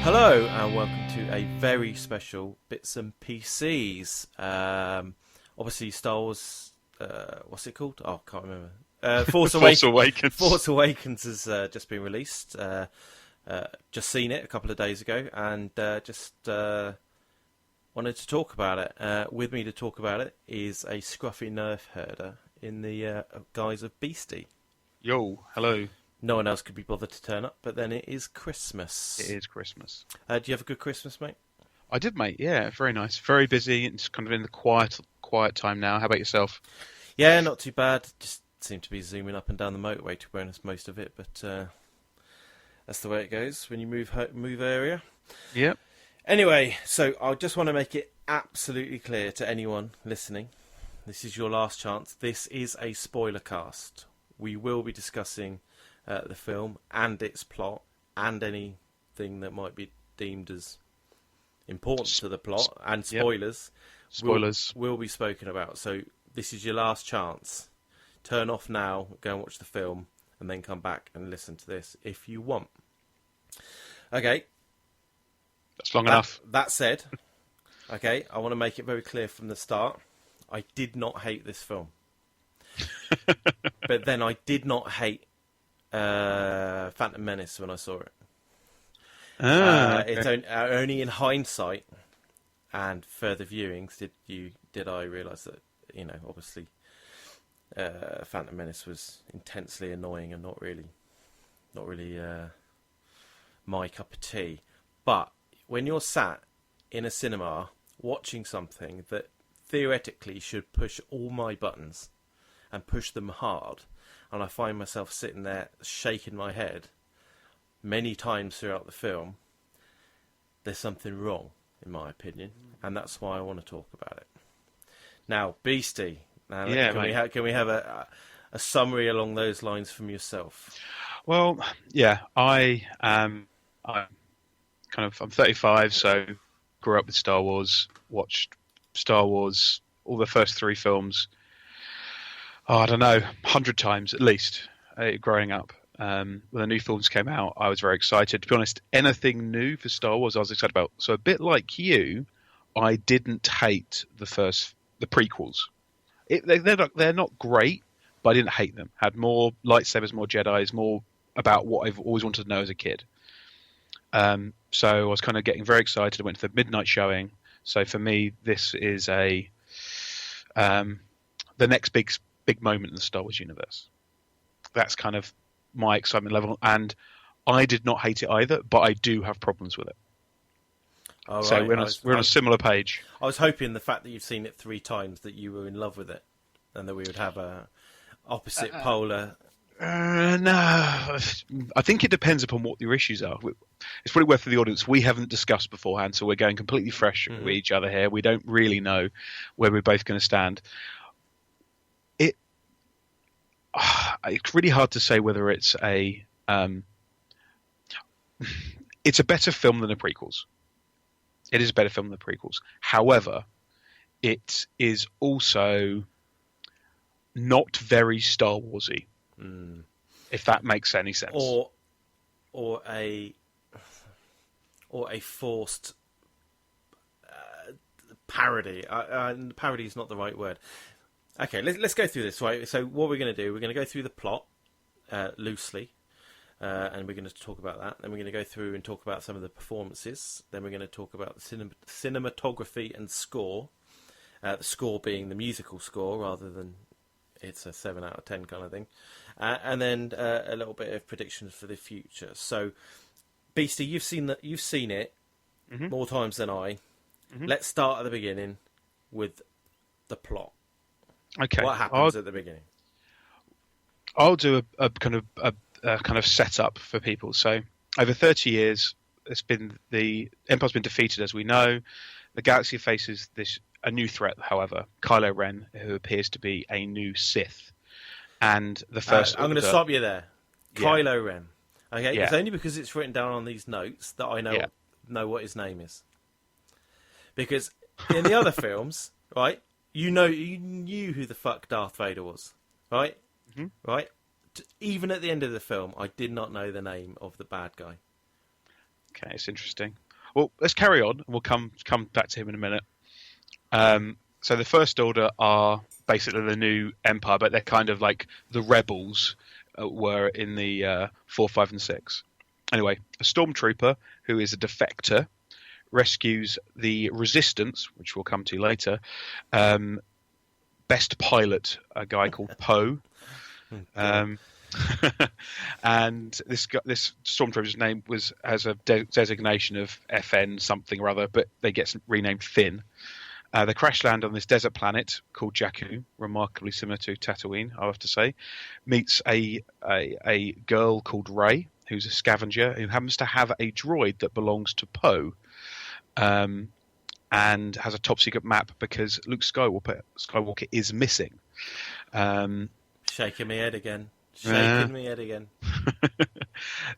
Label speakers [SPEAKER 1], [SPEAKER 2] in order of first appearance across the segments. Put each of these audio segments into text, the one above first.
[SPEAKER 1] Hello and welcome to a very special Bits and PCs. Obviously Star Wars, what's it called? Oh, I can't remember. Force Awakens. Force Awakens has just been released. Just seen it a couple of days ago and just wanted to talk about it. With me to talk about it is a scruffy nerf herder in the guise of Beasty.
[SPEAKER 2] Yo, hello.
[SPEAKER 1] No one else could be bothered to turn up, but then it is Christmas.
[SPEAKER 2] It is Christmas.
[SPEAKER 1] Do you have a good Christmas, mate?
[SPEAKER 2] I did, mate. Yeah, very nice. Very busy. It's kind of in the quiet time now. How about yourself?
[SPEAKER 1] Yeah, not too bad. Just seem to be zooming up and down the motorway, to be honest, most of it. But that's the way it goes when you move area.
[SPEAKER 2] Yep.
[SPEAKER 1] Anyway, so I just want to make it absolutely clear to anyone listening. This is your last chance. This is a spoiler cast. We will be discussing the film and its plot and anything that might be deemed as important to the plot and spoilers.
[SPEAKER 2] Yep.
[SPEAKER 1] Will be spoken about. So this is your last chance. Turn off now, go and watch the film, and then come back and listen to this if you want. Okay.
[SPEAKER 2] That's long enough.
[SPEAKER 1] That said, okay, I want to make it very clear from the start. I did not hate this film. But then I did not hate Phantom Menace when I saw it.
[SPEAKER 2] Okay.
[SPEAKER 1] It's only in hindsight and further viewings did I realise that, obviously Phantom Menace was intensely annoying and not really my cup of tea. But when you're sat in a cinema watching something that theoretically should push all my buttons and push them hard, and I find myself sitting there shaking my head many times throughout the film, there's something wrong, in my opinion, and that's why I want to talk about it. Now, Beastie, can we have a summary along those lines from yourself?
[SPEAKER 2] Well, yeah, I'm 35, so grew up with Star Wars, watched Star Wars, all the first three films, I don't know, 100 times at least, growing up. When the new films came out, I was very excited. To be honest, anything new for Star Wars I was excited about. So a bit like you, I didn't hate the prequels. They're not great, but I didn't hate them. Had more lightsabers, more Jedis, more about what I've always wanted to know as a kid. So I was kind of getting very excited. I went to the midnight showing. So for me, this is the next big moment in the Star Wars universe. That's kind of my excitement level, and I did not hate it either, but I do have problems with it.
[SPEAKER 1] Oh,
[SPEAKER 2] so
[SPEAKER 1] right.
[SPEAKER 2] we're on a similar page.
[SPEAKER 1] I was hoping the fact that you've seen it 3 times that you were in love with it, and that we would have a opposite polar.
[SPEAKER 2] No, I think it depends upon what your issues are. It's probably worth for the audience. We haven't discussed beforehand, so we're going completely fresh with each other here. We don't really know where we're both going to stand. It's really hard to say whether it's it's a better film than the prequels. It is a better film than the prequels. However, it is also not very Star Warsy. If that makes any sense.
[SPEAKER 1] Or a forced parody. Parody is not the right word. Okay, let's go through this, right? So what we're going to do, we're going to go through the plot loosely, and we're going to talk about that. Then we're going to go through and talk about some of the performances. Then we're going to talk about the cinematography and score. The score being the musical score rather than it's a 7 out of 10 kind of thing. And then a little bit of predictions for the future. So, Beastie, you've seen it more times than I. Let's start at the beginning with the plot.
[SPEAKER 2] Okay.
[SPEAKER 1] What happens at the beginning?
[SPEAKER 2] I'll do a kind of setup for people. So, over 30 years, the Empire's been defeated, as we know. The galaxy faces a new threat, however, Kylo Ren, who appears to be a new Sith. And the first...
[SPEAKER 1] I'm going to stop you there.
[SPEAKER 2] Yeah.
[SPEAKER 1] Kylo Ren. Okay,
[SPEAKER 2] Yeah.
[SPEAKER 1] It's only because it's written down on these notes that I know what his name is. Because in the other films, right, you knew who the fuck Darth Vader was, right? Right? Even at the end of the film, I did not know the name of the bad guy.
[SPEAKER 2] Okay, it's interesting. Well, let's carry on, and we'll come back to him in a minute. So the First Order are basically the new Empire, but they're kind of like the rebels were in the 4, 5, and 6. Anyway, a stormtrooper who is a defector rescues the Resistance, which we'll come to later. Best pilot, a guy called Poe. And this stormtrooper's name has a designation of FN something or other, but they get renamed Finn. They crash land on this desert planet called Jakku, remarkably similar to Tatooine, I have to say. Meets a girl called Rey, who's a scavenger, who happens to have a droid that belongs to Poe, and has a top secret map because Luke Skywalker is missing.
[SPEAKER 1] Shaking my head again.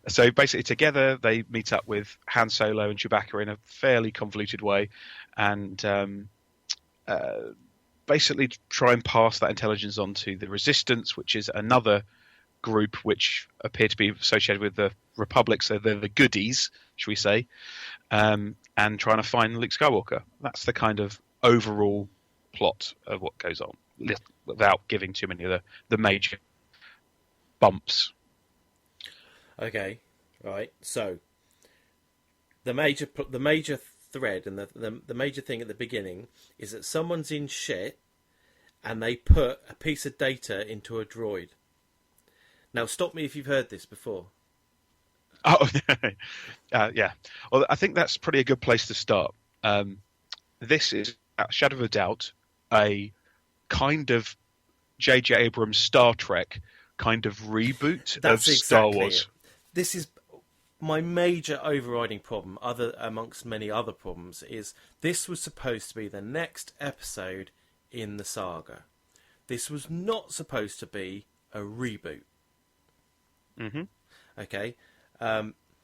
[SPEAKER 2] So basically together they meet up with Han Solo and Chewbacca in a fairly convoluted way, and basically try and pass that intelligence on to the Resistance, which is another group which appear to be associated with the Republic, so they're the goodies, should we say, and trying to find Luke Skywalker. That's the kind of overall plot of what goes on, without giving too many of the major bumps.
[SPEAKER 1] Okay, right. So the major thread and the major thing at the beginning is that someone's in shit and they put a piece of data into a droid. Now, stop me if you've heard this before.
[SPEAKER 2] Oh, yeah. Well, I think that's probably a good place to start. This is, without a shadow of a doubt, a kind of J.J. Abrams Star Trek kind of reboot of Star Wars.
[SPEAKER 1] It. This is my major overriding problem, amongst many other problems, is this was supposed to be the next episode in the saga. This was not supposed to be a reboot.
[SPEAKER 2] Mm-hmm.
[SPEAKER 1] Okay.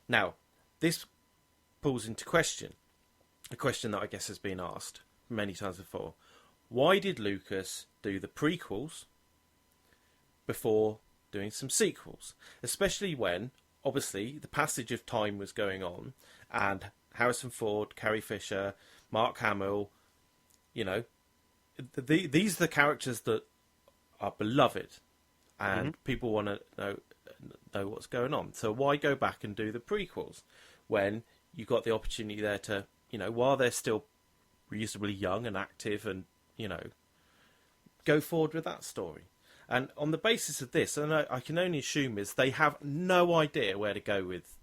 [SPEAKER 1] Now, this pulls into question a question that I guess has been asked many times before. Why did Lucas do the prequels before doing some sequels? Especially when, obviously, the passage of time was going on and Harrison Ford, Carrie Fisher, Mark Hamill, these are the characters that are beloved and people want to know what's going on. So why go back and do the prequels when you got the opportunity there to, while they're still reasonably young and active and, go forward with that story? And on the basis of this, and I can only assume, is they have no idea where to go with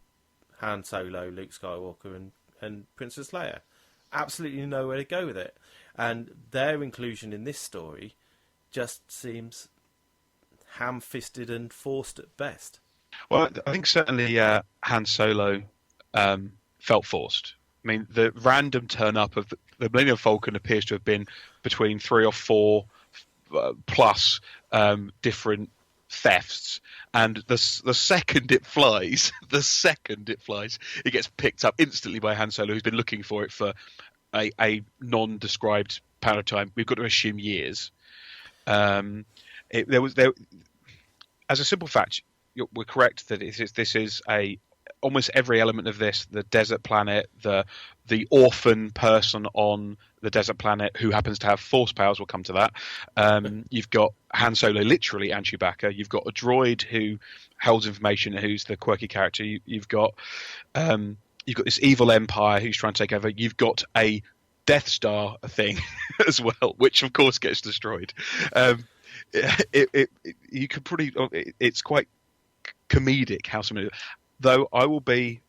[SPEAKER 1] Han Solo, Luke Skywalker and Princess Leia. Absolutely nowhere to go with it. And their inclusion in this story just seems ham-fisted and forced at best.
[SPEAKER 2] Well, I think certainly Han Solo felt forced. I mean, the random turn-up of the Millennium Falcon appears to have been between 3 or 4 plus different thefts, and the second it flies, it gets picked up instantly by Han Solo, who's been looking for it for a non-described period of time. We've got to assume years. As a simple fact, we're correct that this is almost every element of this: the desert planet, the orphan person on the desert planet who happens to have force powers. We'll come to that. You've got Han Solo, literally, and Chewbacca. You've got a droid who holds information, who's the quirky character. You've got this evil empire who's trying to take over. You've got a Death Star thing as well, which of course gets destroyed. You could it's quite comedic how some. Though I'll play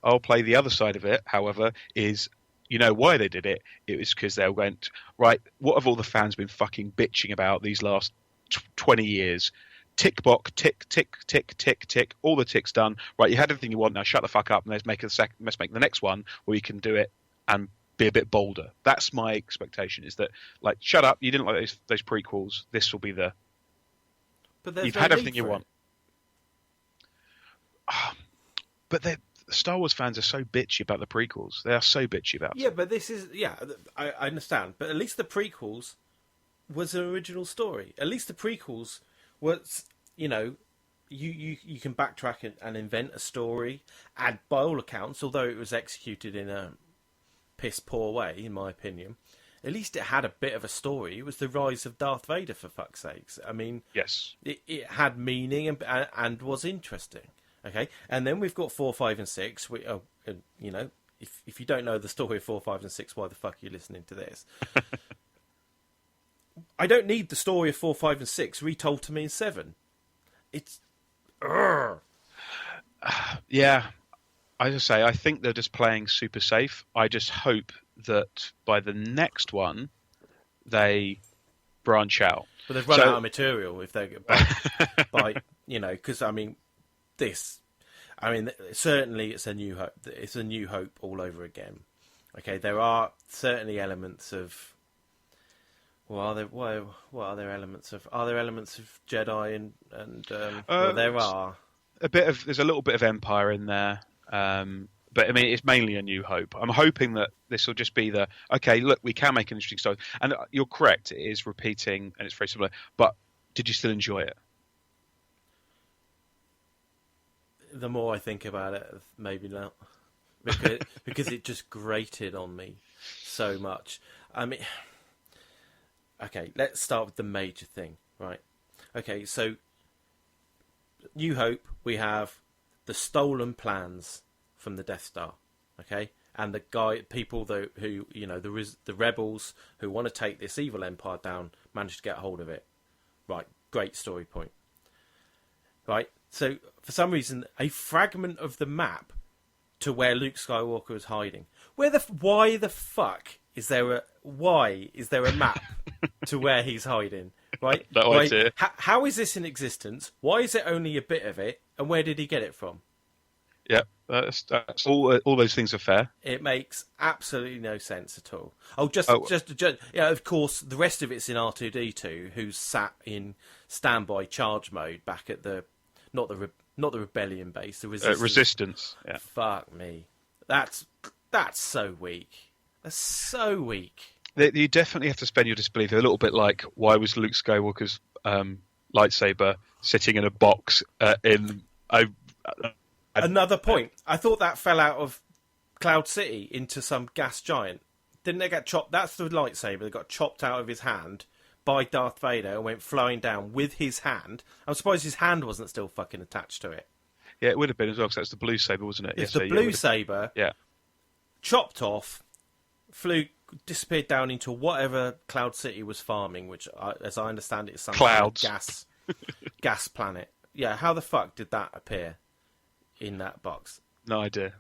[SPEAKER 2] the other side of it. However, is why they did it? It was because they went, right, what have all the fans been fucking bitching about these last 20 years? Tick box, tick, tick, tick, tick, tick. All the ticks done. Right, you had everything you want. Now shut the fuck up and let's make the next one where you can do it and be a bit bolder. That's my expectation. Is that, like, shut up? You didn't like those prequels. This will be the.
[SPEAKER 1] But
[SPEAKER 2] you've had everything you want. But Star Wars fans are so bitchy about the prequels. They are so bitchy about it.
[SPEAKER 1] Yeah, but this is... Yeah, I understand. But at least the prequels was an original story. At least the prequels was, you can backtrack and invent a story, and by all accounts, although it was executed in a piss poor way, in my opinion, at least it had a bit of a story. It was the rise of Darth Vader, for fuck's sakes. I mean,
[SPEAKER 2] yes,
[SPEAKER 1] it had meaning and was interesting. Okay, and then we've got 4, 5, and 6. You know, if you don't know the story of 4, 5, and 6, why the fuck are you listening to this? I don't need the story of 4, 5, and 6 retold to me in 7. It's...
[SPEAKER 2] Yeah, I just say, I think they're just playing super safe. I just hope that by the next one, they branch out.
[SPEAKER 1] But they've run out of material if they get by you know, because, I mean, certainly it's a new hope. It's a new hope all over again. Okay, there are certainly elements of... Well, what are there elements of? Are there elements of Jedi and well, there are
[SPEAKER 2] There's a little bit of Empire in there, but I mean it's mainly a New Hope. I'm hoping that this will just be okay. Look, we can make an interesting story, and you're correct. It is repeating and it's very similar. But did you still enjoy it?
[SPEAKER 1] The more I think about it, maybe not, because it just grated on me so much. I mean. Okay, let's start with the major thing, right? Okay, so New Hope, we have the stolen plans from the Death Star, okay, and the people who you know, the rebels who want to take this evil empire down managed to get hold of it, right? Great story point, right? So for some reason, a fragment of the map to where Luke Skywalker is hiding. Why the fuck is there a map to where he's hiding? Right?
[SPEAKER 2] No idea.
[SPEAKER 1] How is this in existence? Why is it only a bit of it? And where did he get it from?
[SPEAKER 2] Yeah, that's all those things are fair.
[SPEAKER 1] It makes absolutely no sense at all. Yeah, of course, the rest of it's in R2-D2, who's sat in standby charge mode back at the not the rebellion base, the
[SPEAKER 2] resistance. Yeah.
[SPEAKER 1] Fuck me, that's so weak. That's so weak.
[SPEAKER 2] You definitely have to spend your disbelief a little bit. Like, why was Luke Skywalker's lightsaber sitting in a box
[SPEAKER 1] Another point. I thought that fell out of Cloud City into some gas giant. Didn't they get chopped? That's the lightsaber that got chopped out of his hand by Darth Vader and went flying down with his hand. I'm surprised his hand wasn't still fucking attached to it.
[SPEAKER 2] Yeah, it would have been as well, because that's the blue saber, wasn't it?
[SPEAKER 1] It's the blue saber.
[SPEAKER 2] Yeah.
[SPEAKER 1] Chopped off, disappeared down into whatever Cloud City was farming, which, as I understand it, is some
[SPEAKER 2] clouds.
[SPEAKER 1] Kind of gas planet. Yeah, how the fuck did that appear in that box?
[SPEAKER 2] No idea.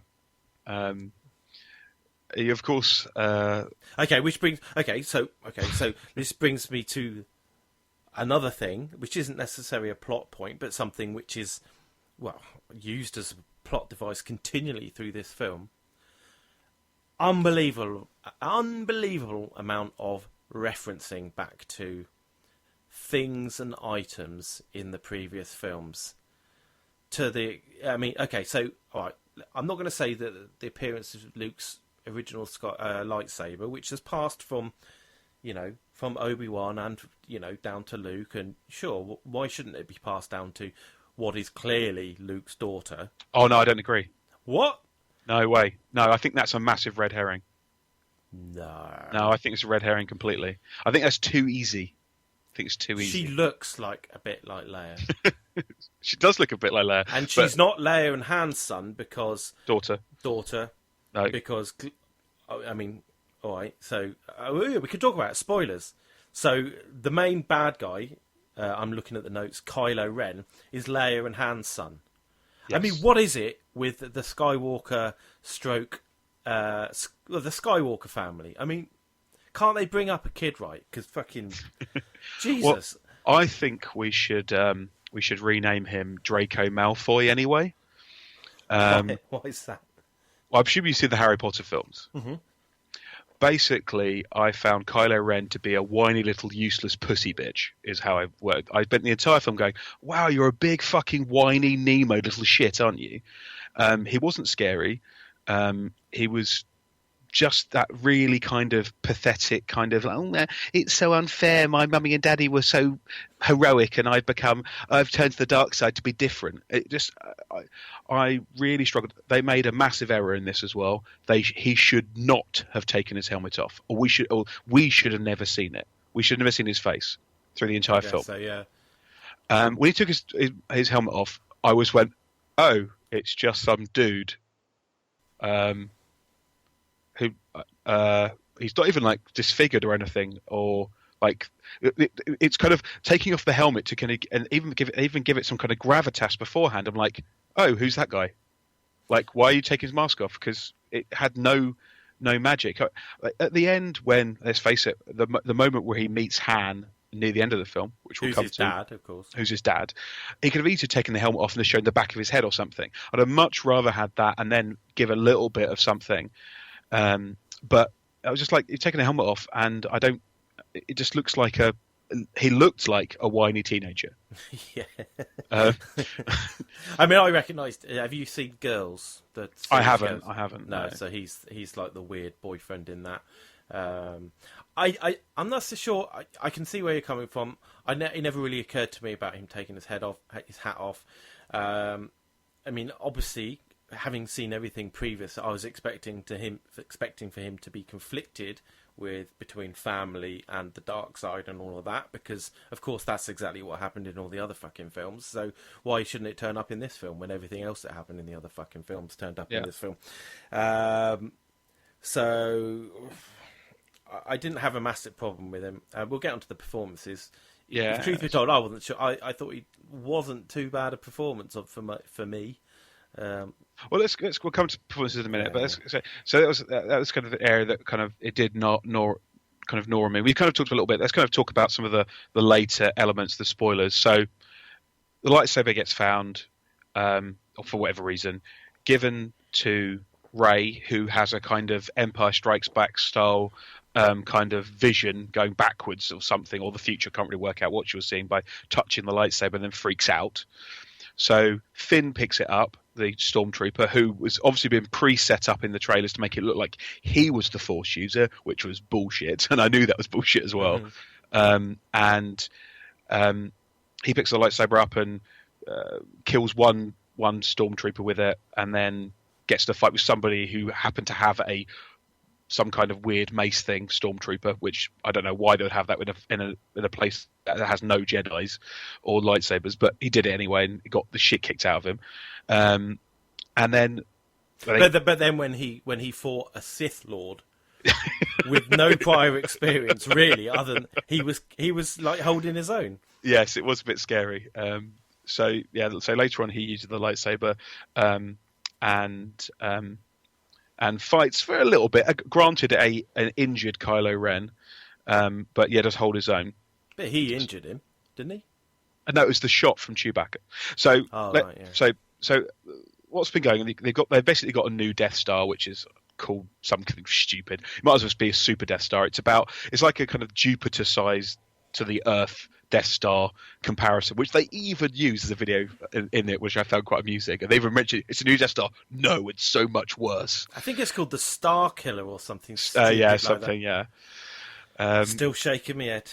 [SPEAKER 2] Of course.
[SPEAKER 1] So this brings me to another thing, which isn't necessarily a plot point, but something which is, well, used as a plot device continually through this film. Unbelievable amount of referencing back to things and items in the previous films. All right, I'm not going to say that the appearance of Luke's original lightsaber, which has passed from Obi-Wan and, down to Luke, and sure, why shouldn't it be passed down to what is clearly Luke's daughter?
[SPEAKER 2] Oh, no, I don't agree.
[SPEAKER 1] What?
[SPEAKER 2] No way. No, I think that's a massive red herring.
[SPEAKER 1] No,
[SPEAKER 2] I think it's a red herring completely. I think that's too easy. I think it's too easy.
[SPEAKER 1] She looks a bit like Leia.
[SPEAKER 2] She does look a bit like Leia.
[SPEAKER 1] And she's not Leia and Han's son because...
[SPEAKER 2] Daughter.
[SPEAKER 1] No. Because... I mean, all right, so we could talk about it. Spoilers. So the main bad guy, I'm looking at the notes, Kylo Ren, is Leia and Han's son. Yes. I mean, what is it with the Skywalker the Skywalker family? I mean, can't they bring up a kid right? Because fucking Jesus.
[SPEAKER 2] Well, I think we should rename him Draco Malfoy anyway.
[SPEAKER 1] Why is that?
[SPEAKER 2] Well, I'm sure you've seen the Harry Potter films.
[SPEAKER 1] Mm-hmm.
[SPEAKER 2] Basically, I found Kylo Ren to be a whiny little useless pussy bitch, is how I worked. I spent the entire film going, wow, you're a big fucking whiny Nemo little shit, aren't you? He wasn't scary. He was just that really kind of pathetic kind of, oh, no, it's so unfair. My mummy and daddy were so heroic, and I've turned to the dark side to be different. It just, I really struggled. They made a massive error in this as well. He should not have taken his helmet off, or we should have never seen it. We should have never seen his face through the entire film.
[SPEAKER 1] So yeah.
[SPEAKER 2] When he took his helmet off, I went, oh, it's just some dude. Who he's not even like disfigured or anything, or like it's kind of taking off the helmet to kind of, and even give it some kind of gravitas beforehand. I'm like, oh, who's that guy? Like, why are you taking his mask off? Because it had no magic. At the end, when, let's face it, the moment where he meets Han near the end of the film, which will come to,
[SPEAKER 1] who's his dad, of course.
[SPEAKER 2] Who's his dad? He could have easily taken the helmet off and shown the back of his head or something. I'd have much rather had that and then give a little bit of something. But I was just like, you've taken the helmet off, and it just looks like he looked like a whiny teenager.
[SPEAKER 1] Yeah. I mean, I recognised. Have you seen Girls?
[SPEAKER 2] I haven't.
[SPEAKER 1] No, so he's like the weird boyfriend in that. I'm not so sure. I can see where you're coming from. It never really occurred to me about him taking his hat off. I mean, obviously, having seen everything previous, I was expecting for him to be conflicted between family and the dark side and all of that, because of course that's exactly what happened in all the other fucking films. So why shouldn't it turn up in this film when everything else that happened in the other fucking films turned up in this film? So I didn't have a massive problem with him. We'll get onto the performances.
[SPEAKER 2] Yeah.
[SPEAKER 1] If truth be told, I wasn't sure. I thought he wasn't too bad a performance for me.
[SPEAKER 2] Well, we'll come to performances in a minute. But so that was kind of the area that kind of it did not nor me. We kind of talked a little bit. Let's kind of talk about some of the later elements, the spoilers. So the lightsaber gets found, or for whatever reason, given to Rey, who has a kind of Empire Strikes Back style kind of vision going backwards or something, or the future. Can't really work out what she was seeing by touching the lightsaber, and then freaks out. So Finn picks it up, the stormtrooper, who was obviously been pre-set up in the trailers to make it look like he was the Force user, which was bullshit, and I knew that was bullshit as well. Mm-hmm. He picks the lightsaber up and kills one stormtrooper with it, and then gets to fight with somebody who happened to have some kind of weird mace thing, stormtrooper, which I don't know why they would have that in a place that has no Jedis or lightsabers, but he did it anyway and got the shit kicked out of him. And then,
[SPEAKER 1] but then when he fought a Sith Lord with no prior experience, really, other than he was like holding his own.
[SPEAKER 2] Yes, it was a bit scary. So later on he uses the lightsaber, and fights for a little bit. Granted, an injured Kylo Ren, but yeah, does hold his own.
[SPEAKER 1] But he injured him, didn't he?
[SPEAKER 2] And that was the shot from Chewbacca. So, so what's been going on? They've basically got a new Death Star, which is called something stupid. It might as well be a super Death Star. It's like a kind of Jupiter size to the Earth Death Star comparison, which they even use as a video in it, which I found quite amusing. And they even mentioned it's a new Death Star. No, it's so much worse.
[SPEAKER 1] I think it's called the Star Killer or something. Still shaking my head.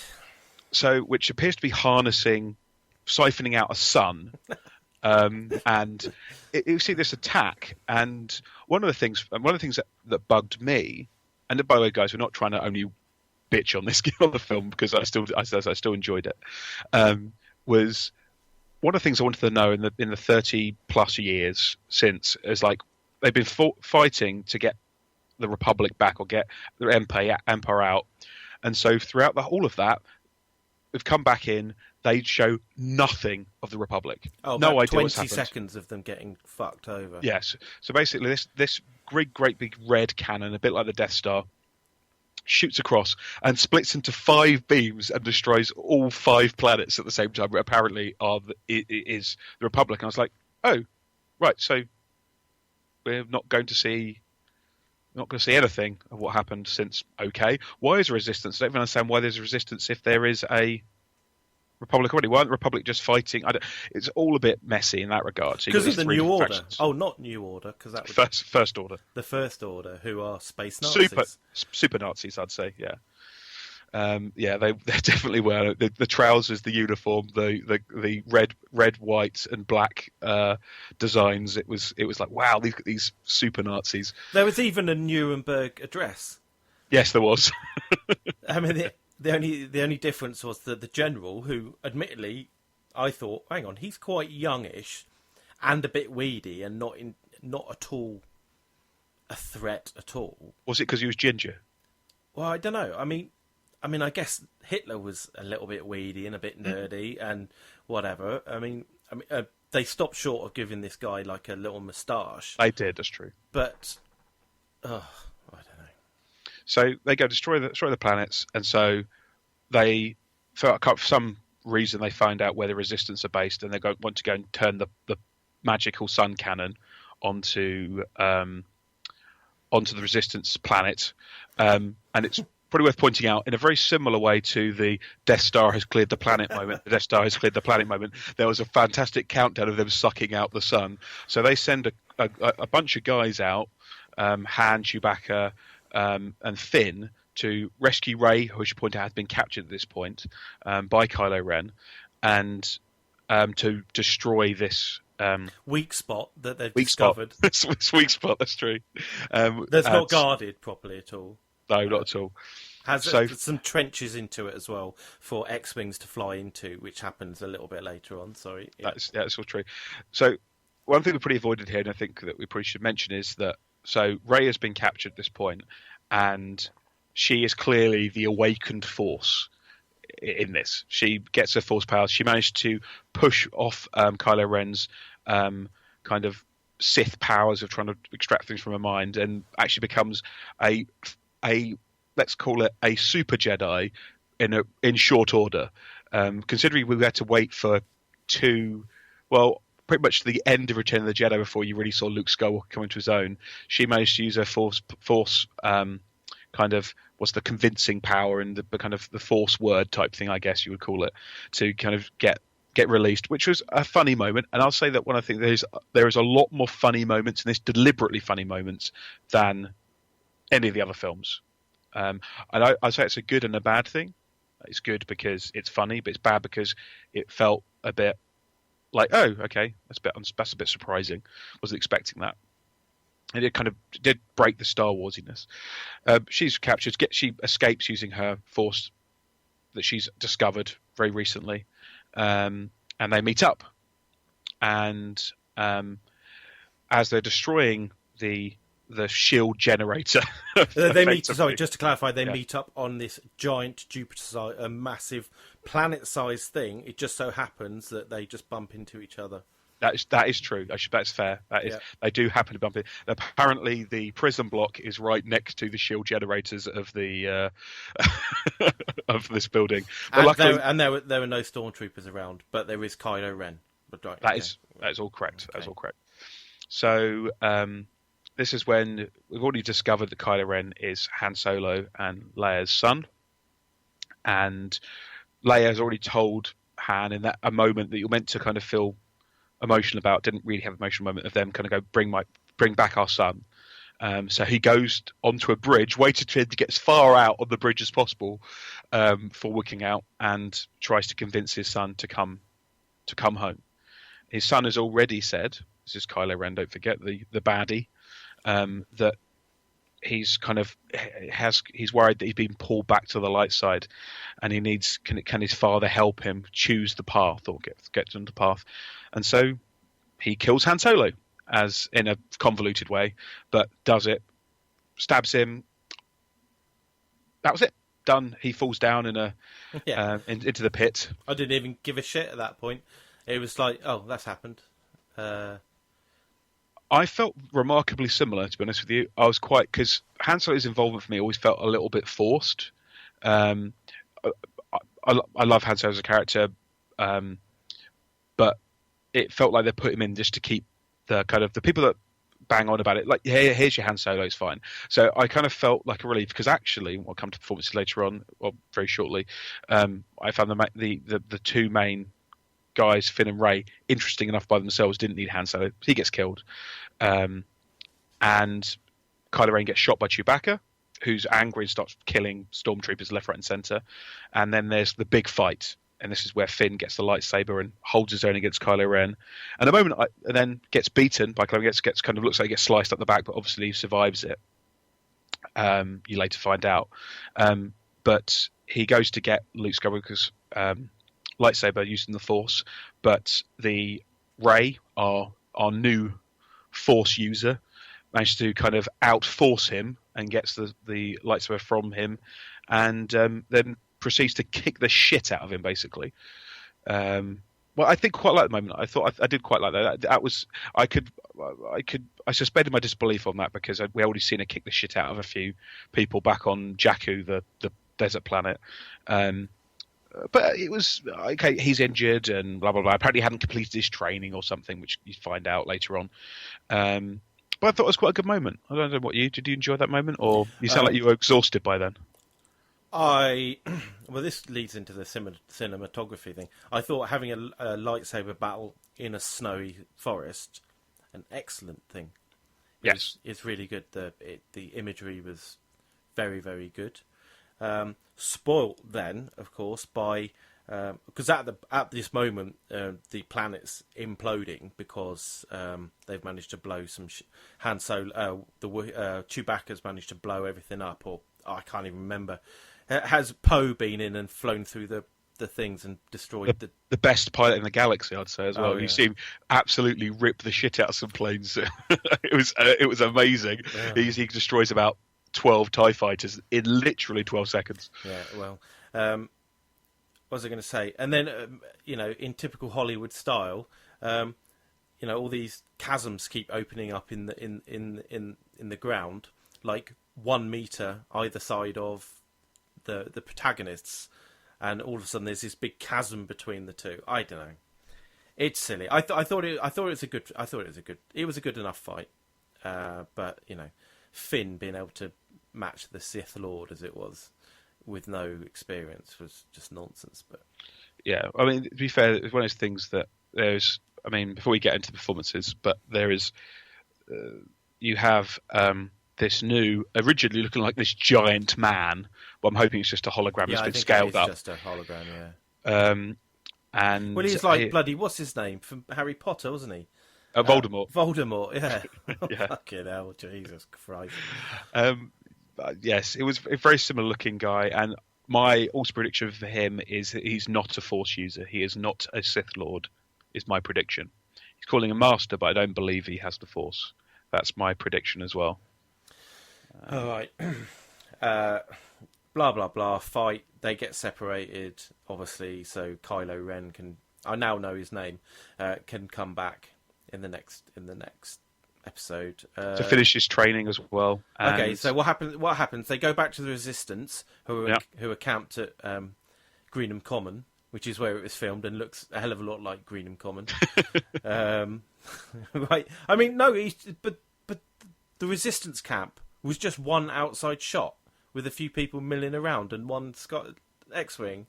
[SPEAKER 2] So, which appears to be siphoning out a sun, and you see this attack. And one of the things that bugged me, and by the way, guys, we're not trying to only bitch on this on the film because I still enjoyed it. Was one of the things I wanted to know in the 30 plus years since is like they've been fighting to get the Republic back or get the Empire out, and so throughout all of that, we've come back in. They show nothing of the Republic.
[SPEAKER 1] Oh,
[SPEAKER 2] no idea
[SPEAKER 1] 20 seconds of them getting fucked over.
[SPEAKER 2] Yes. So basically, this great big red cannon, a bit like the Death Star, shoots across and splits into 5 beams and destroys all 5 planets at the same time. Apparently, is the Republic. And I was like, oh, right. So we're not going to see anything of what happened since. Okay, why is there resistance? I don't even understand why there's a resistance if there is a Republic already won. Republic just fighting. It's all a bit messy in that regard.
[SPEAKER 1] Because of the New Order. Oh, not New Order, because that was
[SPEAKER 2] First Order.
[SPEAKER 1] The First Order, who are space Nazis.
[SPEAKER 2] Super Nazis, I'd say. Yeah. They definitely were. The trousers, the uniform, the red, white, and black designs. It was like, wow, these super Nazis.
[SPEAKER 1] There was even a Nuremberg address.
[SPEAKER 2] Yes, there was.
[SPEAKER 1] I mean, the only difference was that the general, who admittedly, I thought, hang on, he's quite youngish and a bit weedy and not at all a threat at all.
[SPEAKER 2] Was it because he was ginger?
[SPEAKER 1] Well, I don't know. I mean, I guess Hitler was a little bit weedy and a bit nerdy and whatever. I mean, they stopped short of giving this guy like a little moustache.
[SPEAKER 2] They did. That's true.
[SPEAKER 1] But, I don't know.
[SPEAKER 2] So they go destroy the planets, and so they, for some reason, they find out where the Resistance are based, and they want to go and turn the magical sun cannon onto the Resistance planet, and it's probably worth pointing out, in a very similar way to the Death Star has cleared the planet moment, there was a fantastic countdown of them sucking out the sun. So they send a bunch of guys out, Han, Chewbacca, and Finn, to rescue Rey, who I should point out has been captured at this point by Kylo Ren, and to destroy this
[SPEAKER 1] weak spot that they've discovered.
[SPEAKER 2] It's weak spot, that's true.
[SPEAKER 1] That's not guarded properly at all.
[SPEAKER 2] No, not at all.
[SPEAKER 1] Has some trenches into it as well for X-Wings to fly into, which happens a little bit later on. Sorry. Yeah.
[SPEAKER 2] That's all true. So one thing we pretty avoided here, and I think that we probably should mention, is that Rey has been captured at this point, and she is clearly the awakened Force in this. She gets her Force powers. She managed to push off Kylo Ren's kind of Sith powers of trying to extract things from her mind, and actually becomes a let's call it a super Jedi in short order. Considering we had to wait for pretty much the end of Return of the Jedi before you really saw Luke Skywalker come into his own, she managed to use her force kind of what's the convincing power and the kind of the Force word type thing, I guess you would call it, to kind of get released, which was a funny moment. And I'll say that when I think there is a lot more funny moments in this, deliberately funny moments, than any of the other films. And I say it's a good and a bad thing. It's good because it's funny, but it's bad because it felt a bit like, oh, okay, that's a bit surprising. Wasn't expecting that. And it kind of did break the Star Warsiness. She's captured. She escapes using her Force that she's discovered very recently, and they meet up. And as they're destroying the shield generator,
[SPEAKER 1] they meet. Sorry, just to clarify, they meet up on this giant Jupiter-sized, a massive planet-sized thing. It just so happens that they just bump into each other.
[SPEAKER 2] That is true. That's fair. They do happen to bump it. Apparently, the prison block is right next to the shield generators of the of this building. But
[SPEAKER 1] there were no stormtroopers around, but there is Kylo Ren. But
[SPEAKER 2] that is all correct. Okay. That is all correct. So this is when we've already discovered that Kylo Ren is Han Solo and Leia's son, and Leia has already told Han in that a moment that you're meant to kind of feel emotional about, didn't really have an emotional moment of them kind of go bring back our son. So he goes onto a bridge, waited for him to get as far out on the bridge as possible for working out, and tries to convince his son to come home. His son has already said, this is Kylo Ren, don't forget, the baddie, that he's worried that he's been pulled back to the light side, and he needs can his father help him choose the path or get on the path. And so he kills Han Solo, as in a convoluted way, but does it, stabs him. That was it. Done. He falls down into the pit.
[SPEAKER 1] I didn't even give a shit at that point. It was like, oh, that's happened.
[SPEAKER 2] I felt remarkably similar, to be honest with you. I was because Han Solo's involvement for me always felt a little bit forced. I love Han Solo as a character, but it felt like they put him in just to keep the kind of the people that bang on about it. Like, here's your Han Solo, it's fine. So I kind of felt like a relief, because actually, we'll come to performances later on, or very shortly. I found the two main guys, Finn and Rey, interesting enough by themselves. Didn't need Han Solo. He gets killed, and Kylo Ren gets shot by Chewbacca, who's angry and starts killing stormtroopers left, right, and center. And then there's the big fight. And this is where Finn gets the lightsaber and holds his own against Kylo Ren. And the moment, and then gets beaten by Kylo Ren, gets kind of looks like he gets sliced up the back, but obviously he survives it. You later find out. But he goes to get Luke Skywalker's lightsaber using the Force. But the Rey, our new Force user, manages to kind of outforce him and gets the lightsaber from him, and then proceeds to kick the shit out of him, basically. Well, I think quite like the moment. I did quite like that. That was I suspended my disbelief on that, because we already seen her kick the shit out of a few people back on Jakku, the desert planet. But it was okay. He's injured and blah blah blah. Apparently, he hadn't completed his training or something, which you find out later on. But I thought it was quite a good moment. I don't know what did you enjoy that moment, or you sound like you were exhausted by then?
[SPEAKER 1] Well, this leads into the cinematography thing. I thought having a lightsaber battle in a snowy forest, an excellent thing.
[SPEAKER 2] Yes,
[SPEAKER 1] it's really good. The imagery was very, very good. Spoilt then, of course, by because at this moment the planet's imploding because they've managed to blow some Han Solo. Chewbacca's managed to blow everything up, or I can't even remember. Has Poe been in and flown through the things and destroyed the
[SPEAKER 2] best pilot in the galaxy, I'd say, as well.
[SPEAKER 1] Oh, yeah.
[SPEAKER 2] You see him absolutely rip the shit out of some planes. it was amazing.
[SPEAKER 1] Yeah.
[SPEAKER 2] He destroys about 12 TIE fighters in literally 12 seconds.
[SPEAKER 1] Yeah, well, what was I going to say? And then, in typical Hollywood style, all these chasms keep opening up in the ground, like 1 meter either side of the protagonists, and all of a sudden there's this big chasm between the two. I don't know. It's silly. I thought it was a good enough fight. But Finn being able to match the Sith Lord as it was with no experience was just nonsense. But
[SPEAKER 2] yeah, I mean, to be fair, it's one of those things that there's. I mean, before we get into performances, but there is. You have this new, originally looking like this giant man, but I'm hoping it's just a hologram that's been scaled up.
[SPEAKER 1] Just a hologram, yeah.
[SPEAKER 2] And
[SPEAKER 1] he's like bloody what's his name from Harry Potter, wasn't he?
[SPEAKER 2] Voldemort.
[SPEAKER 1] Voldemort, yeah.
[SPEAKER 2] Yeah.
[SPEAKER 1] Fucking hell, Jesus Christ.
[SPEAKER 2] Yes, it was a very similar looking guy, and my also prediction for him is that he's not a Force user. He is not a Sith Lord, is my prediction. He's calling him Master, but I don't believe he has the Force. That's my prediction as well.
[SPEAKER 1] All right. Blah, blah, blah. Fight. They get separated, obviously, so Kylo Ren I now know his name, can come back in the next episode.
[SPEAKER 2] To finish his training as well.
[SPEAKER 1] Okay, so what happens? They go back to the Resistance, who are camped at Greenham Common, which is where it was filmed and looks a hell of a lot like Greenham Common. Right. I mean, no, but the Resistance camp was just one outside shot with a few people milling around and one X-wing.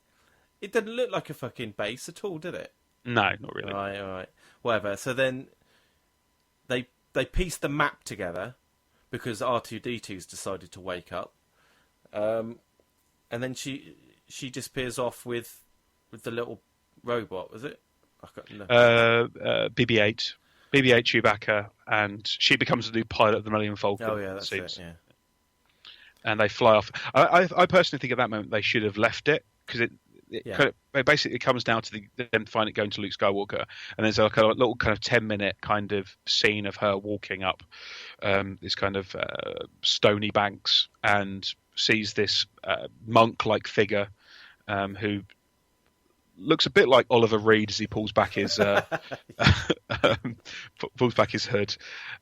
[SPEAKER 1] It didn't look like a fucking base at all, did it?
[SPEAKER 2] No, not really.
[SPEAKER 1] All right. Whatever. So then they pieced the map together because R2-D2's decided to wake up. And then she disappears off with the little robot, was it? I can't know.
[SPEAKER 2] BB-8. BB-8 Chewbacca, and she becomes the new pilot of the Millennium Falcon.
[SPEAKER 1] Oh yeah, that's it. Yeah.
[SPEAKER 2] And they fly off. I personally think at that moment they should have left it, because it basically comes down to them finally going to Luke Skywalker, and there's like a little kind of 10-minute kind of scene of her walking up this kind of stony banks and sees this monk-like figure who looks a bit like Oliver Reed as he pulls back his hood,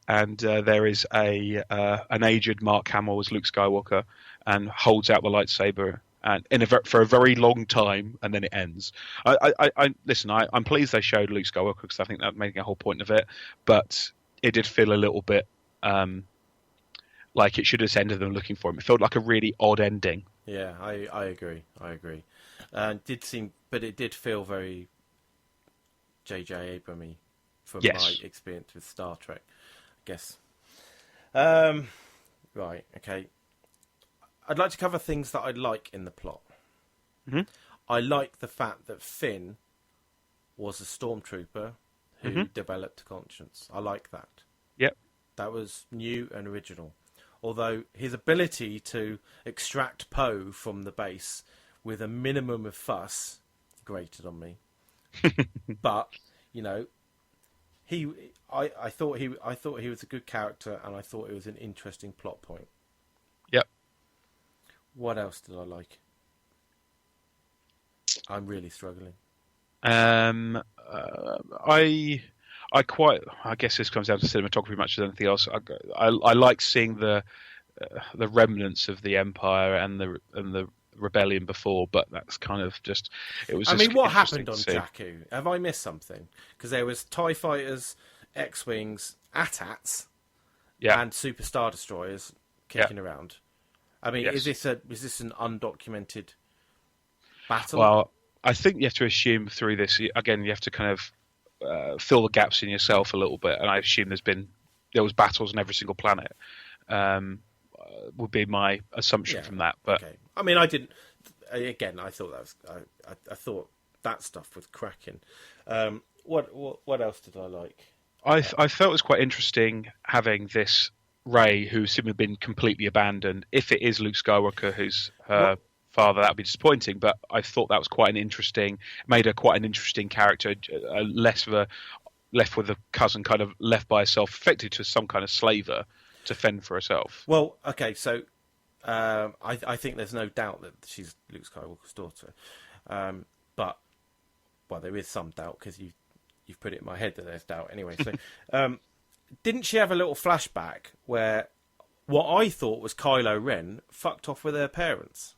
[SPEAKER 2] and there is an aged Mark Hamill as Luke Skywalker, and holds out the lightsaber and for a very long time, and then it ends. I'm pleased they showed Luke Skywalker, because I think that made a whole point of it, but it did feel a little bit like it should have ended them looking for him. It felt like a really odd ending.
[SPEAKER 1] Yeah, I agree. But it did feel very J.J. Abramy from my experience with Star Trek, I guess. Right, okay. I'd like to cover things that I like in the plot.
[SPEAKER 2] Mm-hmm.
[SPEAKER 1] I like the fact that Finn was a stormtrooper who developed a conscience. I like that.
[SPEAKER 2] Yep.
[SPEAKER 1] That was new and original. Although his ability to extract Poe from the base with a minimum of fuss grated on me. But, you know, I thought he was a good character, and I thought it was an interesting plot point.
[SPEAKER 2] Yep.
[SPEAKER 1] What else did I like? I'm really struggling.
[SPEAKER 2] I guess this comes down to cinematography much as anything else. I like seeing the remnants of the Empire and the rebellion before, but that's kind of just it was.
[SPEAKER 1] I
[SPEAKER 2] just
[SPEAKER 1] mean, what happened on
[SPEAKER 2] see.
[SPEAKER 1] Jakku? Have I missed something? Because there was TIE fighters, X-wings, AT-ATs, and Super Star Destroyers kicking around. I mean, is this an undocumented battle?
[SPEAKER 2] Well, I think you have to assume through this again. You have to kind of fill the gaps in yourself a little bit, and I assume there was battles on every single planet. Would be my assumption from that. But
[SPEAKER 1] okay. I mean, I didn't. Again, I thought that was. I thought that stuff was cracking. What else did I like?
[SPEAKER 2] I felt it was quite interesting having this Rey who seemed to have been completely abandoned. If it is Luke Skywalker who's her father, that would be disappointing. But I thought that was quite an interesting, made her quite an interesting character, left with a cousin, kind of left by herself, affected to some kind of slaver to fend for herself.
[SPEAKER 1] Well, okay, so I think there's no doubt that she's Luke Skywalker's daughter, but there is some doubt because you've put it in my head that there's doubt anyway. So, didn't she have a little flashback where what I thought was Kylo Ren fucked off with her parents?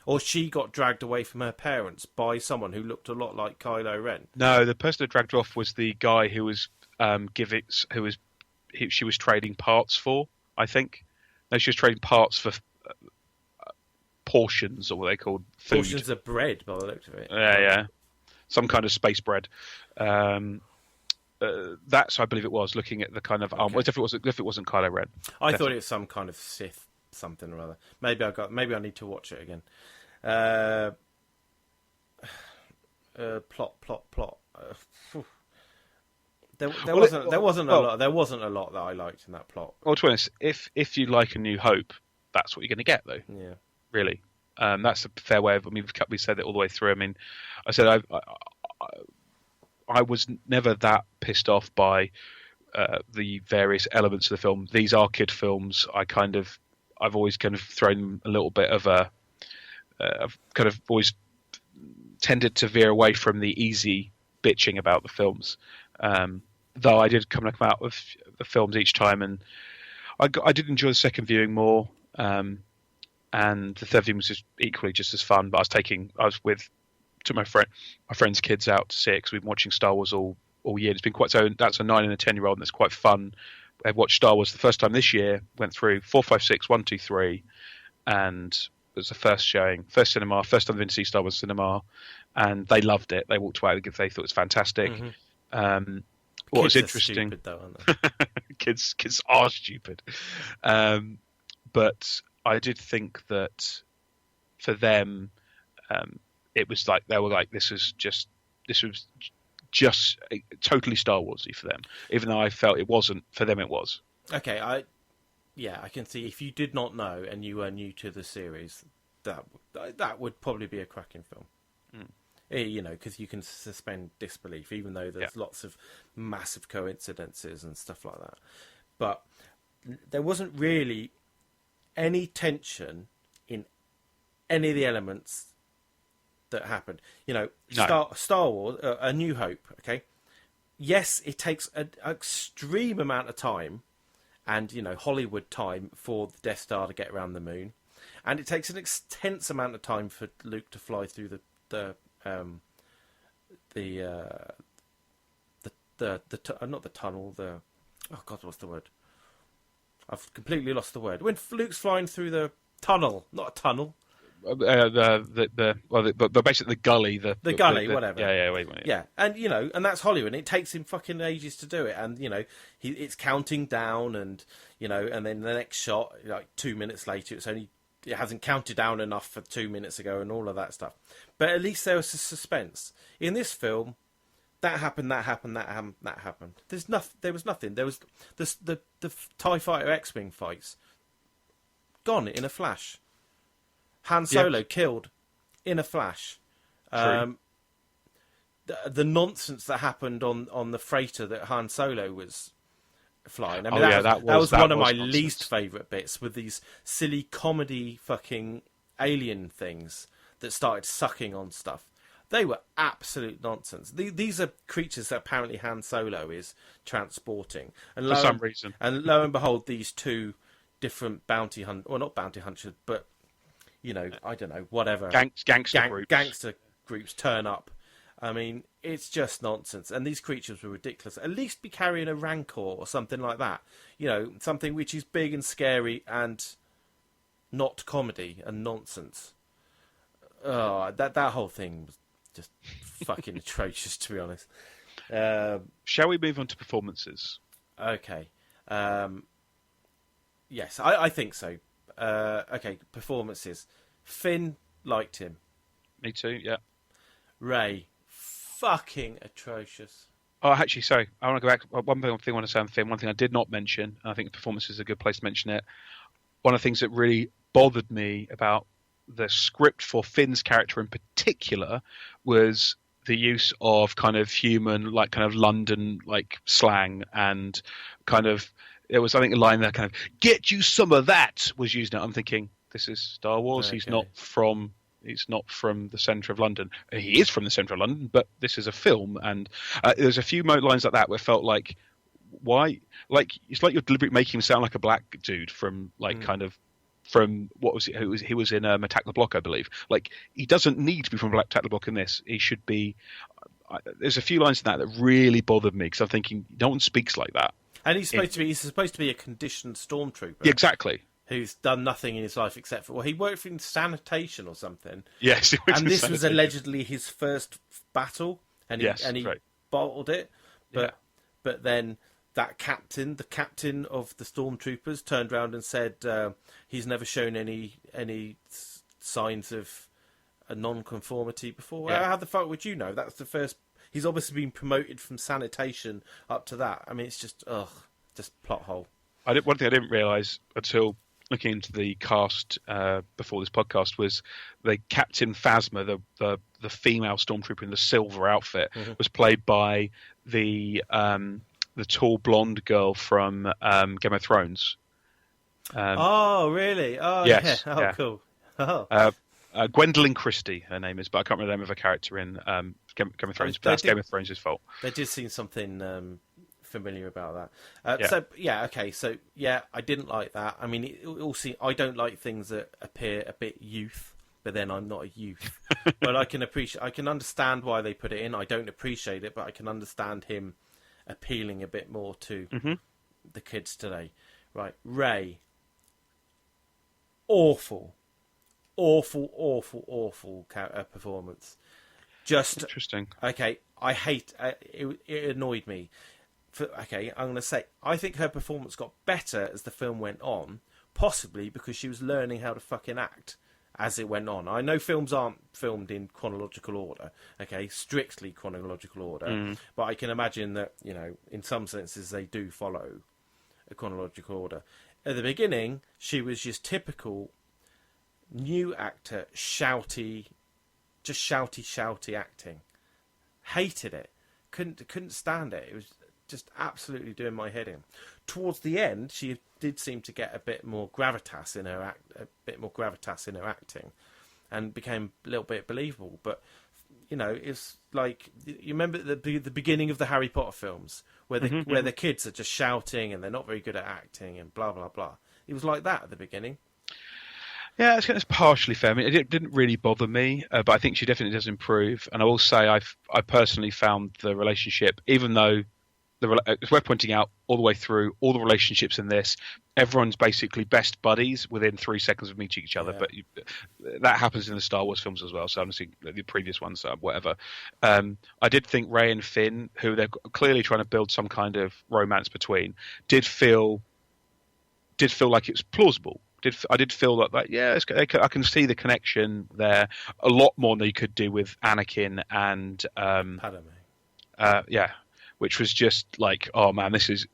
[SPEAKER 1] Or she got dragged away from her parents by someone who looked a lot like Kylo Ren?
[SPEAKER 2] No, the person that dragged her off was the guy who was she was trading parts for, I think. No, she was trading parts for portions, or what they called food.
[SPEAKER 1] Portions of bread, by the look of it.
[SPEAKER 2] Yeah. Some kind of space bread. That's, I believe it was, looking at the kind of... Well, if it wasn't Kylo Ren.
[SPEAKER 1] I thought it was some kind of Sith something or other. Maybe I need to watch it again. Plot. There wasn't a lot that I liked in that plot.
[SPEAKER 2] Well, to be honest, if you like A New Hope, that's what you're going to get, though.
[SPEAKER 1] Yeah.
[SPEAKER 2] Really. That's a fair way of... I mean, we said it all the way through. I mean, I said I was never that pissed off by the various elements of the film. These are kid films. I've always kind of thrown a little bit of I've kind of always tended to veer away from the easy bitching about the films. Though I did come out with the films each time, and I did enjoy the second viewing more, and the third viewing was just equally just as fun. But took my friend's kids out to see it because we've been watching Star Wars all year. It's been quite so. That's a 9 and a 10-year-old, and it's quite fun. I watched Star Wars the first time this year. Went through 4, 5, 6, 1, 2, 3, and it was the first showing, first time I've been to see Star Wars cinema, and they loved it. They walked away because they thought it was fantastic.
[SPEAKER 1] Mm-hmm.
[SPEAKER 2] What was interesting?
[SPEAKER 1] Stupid, though, aren't they?
[SPEAKER 2] Kids are stupid, but I did think that for them, it was like they were like, this was just totally Star Warsy for them. Even though I felt it wasn't for them, it was.
[SPEAKER 1] Okay, I can see if you did not know and you were new to the series, that would probably be a cracking film. You know, because you can suspend disbelief, even though there's lots of massive coincidences and stuff like that. But there wasn't really any tension in any of the elements that happened. You know,
[SPEAKER 2] No.
[SPEAKER 1] Star Wars, A New Hope, okay? Yes, it takes an extreme amount of time and, you know, Hollywood time for the Death Star to get around the moon. And it takes an intense amount of time for Luke to fly through not the tunnel, what's the word? I've completely lost the word. When Luke's flying through the tunnel, not a tunnel.
[SPEAKER 2] Basically the gully,
[SPEAKER 1] the gully, whatever.
[SPEAKER 2] Yeah.
[SPEAKER 1] Yeah, and and that's Hollywood. And it takes him fucking ages to do it, and it's counting down, and and then the next shot, like 2 minutes later, it hasn't counted down enough for 2 minutes ago, and all of that stuff. But at least there was a suspense in this film. That happened. There was nothing. There was the TIE Fighter X-Wing fights gone in a flash. Han Solo killed in a flash. The nonsense that happened on the freighter that Han Solo was flying. I mean, that was one of my least favourite bits, with these silly comedy fucking alien things that started sucking on stuff. They were absolute nonsense. These are creatures that apparently Han Solo is transporting, and
[SPEAKER 2] for some reason.
[SPEAKER 1] And lo and behold, these two different bounty hunters, well, not bounty hunters, but I don't know, whatever. Gangster groups turn up. I mean, it's just nonsense. And these creatures were ridiculous. At least be carrying a Rancor or something like that. Something which is big and scary and not comedy and nonsense. Oh, that whole thing was just fucking atrocious, to be honest.
[SPEAKER 2] Shall we move on to performances?
[SPEAKER 1] Okay. Yes, I think so. Okay, performances. Finn, liked him.
[SPEAKER 2] Me too, yeah.
[SPEAKER 1] Rey, fucking atrocious.
[SPEAKER 2] Oh, actually, sorry. I want to go back. One thing I want to say on Finn, one thing I did not mention, and I think the performance is a good place to mention it. One of the things that really bothered me about the script for Finn's character in particular was the use of kind of human, like kind of London like slang, and kind of there was, I think, a line there kind of "get you some of that" was used. Now I'm thinking, this is Star Wars. Okay. He's not from the centre of London. He is from the centre of London, but this is a film, and there's a few lines like that where it felt like, why? Like it's like you're deliberately making him sound like a black dude from like kind of. From what was it? He was in Attack the Block, I believe. Like he doesn't need to be from Attack the Block in this. He should be. There's a few lines in that really bothered me because I'm thinking no one speaks like that.
[SPEAKER 1] And he's supposed to be a conditioned stormtrooper.
[SPEAKER 2] Yeah, exactly.
[SPEAKER 1] Who's done nothing in his life except for he worked in sanitation or something.
[SPEAKER 2] Yes,
[SPEAKER 1] and this was allegedly his first battle, and he
[SPEAKER 2] right.
[SPEAKER 1] bottled it. But then. The captain of the stormtroopers, turned around and said he's never shown any signs of a non-conformity before. Yeah. How the fuck would you know? That's the first. He's obviously been promoted from sanitation up to that. I mean, it's just plot hole.
[SPEAKER 2] One thing I didn't realise until looking into the cast before this podcast was the Captain Phasma, the female stormtrooper in the silver outfit, was played by the tall blonde girl from Game of Thrones.
[SPEAKER 1] Oh, really? Oh,
[SPEAKER 2] yes,
[SPEAKER 1] yeah. Oh,
[SPEAKER 2] yeah.
[SPEAKER 1] Cool. Oh.
[SPEAKER 2] Gwendolyn Christie, her name is, but I can't remember the name of her character in Game of Thrones. But that's Game of Thrones' fault.
[SPEAKER 1] They did seem something familiar about that. I didn't like that. I mean, I don't like things that appear a bit youth, but then I'm not a youth. But I can understand why they put it in. I don't appreciate it, but I can understand him appealing a bit more to the kids today. Right, Rey. Awful performance. Just
[SPEAKER 2] interesting.
[SPEAKER 1] Okay, I hate it. Annoyed me. I'm going to say I think her performance got better as the film went on, possibly because she was learning how to fucking act as it went on. I know films aren't filmed in chronological order, strictly chronological order, but I can imagine that, in some senses they do follow a chronological order. At the beginning, she was just typical new actor, shouty acting. Hated it. Couldn't stand it. It was just absolutely doing my head in. Towards the end, she did seem to get a bit more gravitas in her acting, and became a little bit believable. But it's like, you remember the beginning of the Harry Potter films where the kids are just shouting and they're not very good at acting and blah blah blah. It was like that at the beginning.
[SPEAKER 2] Yeah, it's partially fair. I mean, it didn't really bother me, but I think she definitely does improve. And I will say, I personally found the relationship, even though As we're pointing out all the way through, all the relationships in this, everyone's basically best buddies within 3 seconds of meeting each other.
[SPEAKER 1] Yeah.
[SPEAKER 2] But that happens in the Star Wars films as well. So I'm seeing the previous ones, whatever. I did think Rey and Finn, who they're clearly trying to build some kind of romance between, did feel like it was plausible. I did feel that yeah, I can see the connection there a lot more than you could do with Anakin and
[SPEAKER 1] Padme.
[SPEAKER 2] Yeah. Which was just like, oh man, this is.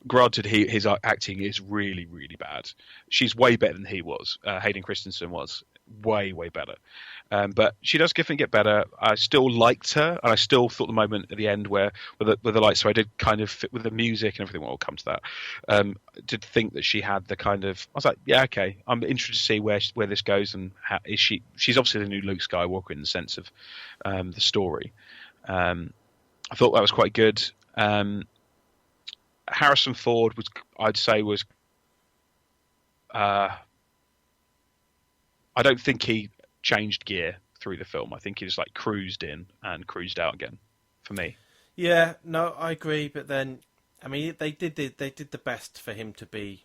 [SPEAKER 2] Granted, his acting is really, really bad. She's way better than he was. Hayden Christensen was way, way better. But she does get better. I still liked her, and I still thought the moment at the end where with the lights. So I did kind of fit with the music and everything. Well, we'll come to that. Did think that she had the kind of. I was like, yeah, okay. I'm interested to see where this goes and how is she. She's obviously the new Luke Skywalker in the sense of the story. I thought that was quite good. Harrison Ford I'd say was. I don't think he changed gear through the film. I think he just like cruised in and cruised out again. For me.
[SPEAKER 1] Yeah, no, I agree. But then, I mean, they did the best for him to be.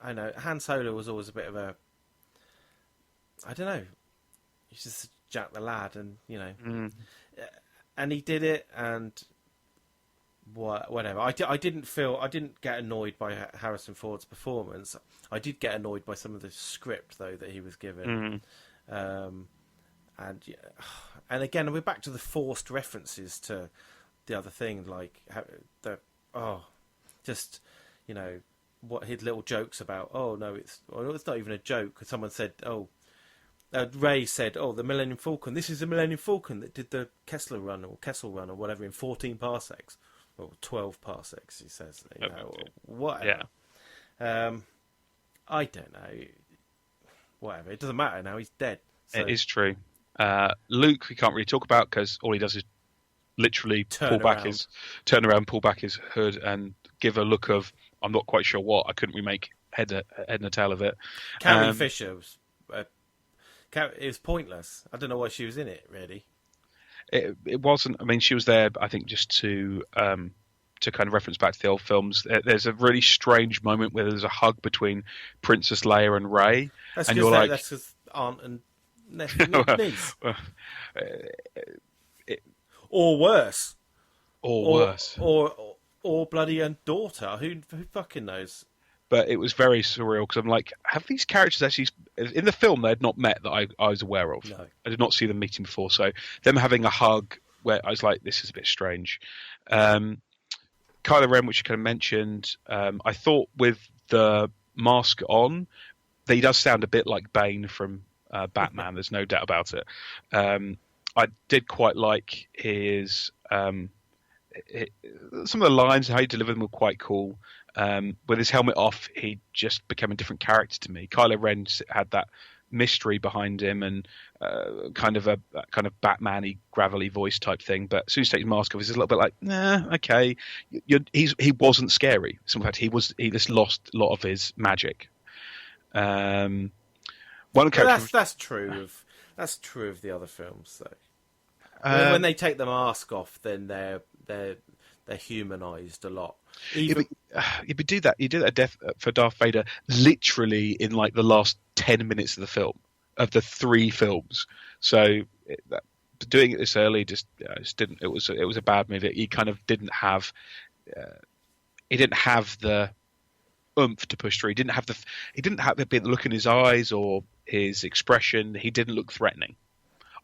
[SPEAKER 1] I know Han Solo was always a bit of a. I don't know. He's just Jack the Lad, and and he did it, and whatever. I didn't get annoyed by Harrison Ford's performance. I did get annoyed by some of the script though that he was given, and again we're back to the forced references to the other thing, like what his little jokes about. Oh no, it's not even a joke. Someone said, Ray said, the Millennium Falcon. This is the Millennium Falcon that did the Kessel run or whatever in 14 parsecs. Or 12 parsecs, he says. Or whatever. Yeah. I don't know. Whatever. It doesn't matter now. He's dead. So.
[SPEAKER 2] It is true. Luke, we can't really talk about because all he does is literally turn around, pull back his hood, and give a look of I'm not quite sure what. I couldn't really make head and a tail of it.
[SPEAKER 1] Carrie Fisher was. It was pointless. I don't know why she was in it, really.
[SPEAKER 2] It wasn't. I mean, she was there, I think, just to kind of reference back to the old films. There's a really strange moment where there's a hug between Princess Leia and Rey, and you're like,
[SPEAKER 1] that's his aunt and niece, or worse, or bloody and daughter. Who fucking knows?
[SPEAKER 2] But it was very surreal because I'm like, have these characters actually in the film they had not met that I was aware of?
[SPEAKER 1] No.
[SPEAKER 2] I did not see them meeting before, so them having a hug where I was like, this is a bit strange. Kylo Ren, which you kind of mentioned, I thought with the mask on, he does sound a bit like Bane from Batman. There's no doubt about it. I did quite like his some of the lines and how he delivered them were quite cool. With his helmet off, he just became a different character to me. Kylo Ren had that mystery behind him and kind of Batman-y, gravelly voice type thing. But as soon as he takes his mask off, he's a little bit like, nah, okay. He wasn't scary. So in fact, he just lost a lot of his magic. One character.
[SPEAKER 1] That's true of the other films, though. When they take the mask off, then they're humanized a lot.
[SPEAKER 2] You do that for Darth Vader literally in like the last 10 minutes of the film, of the 3 films. So doing it this early just didn't. It was a bad move. He kind of didn't have. He didn't have the oomph to push through. He didn't have the look in his eyes or his expression. He didn't look threatening.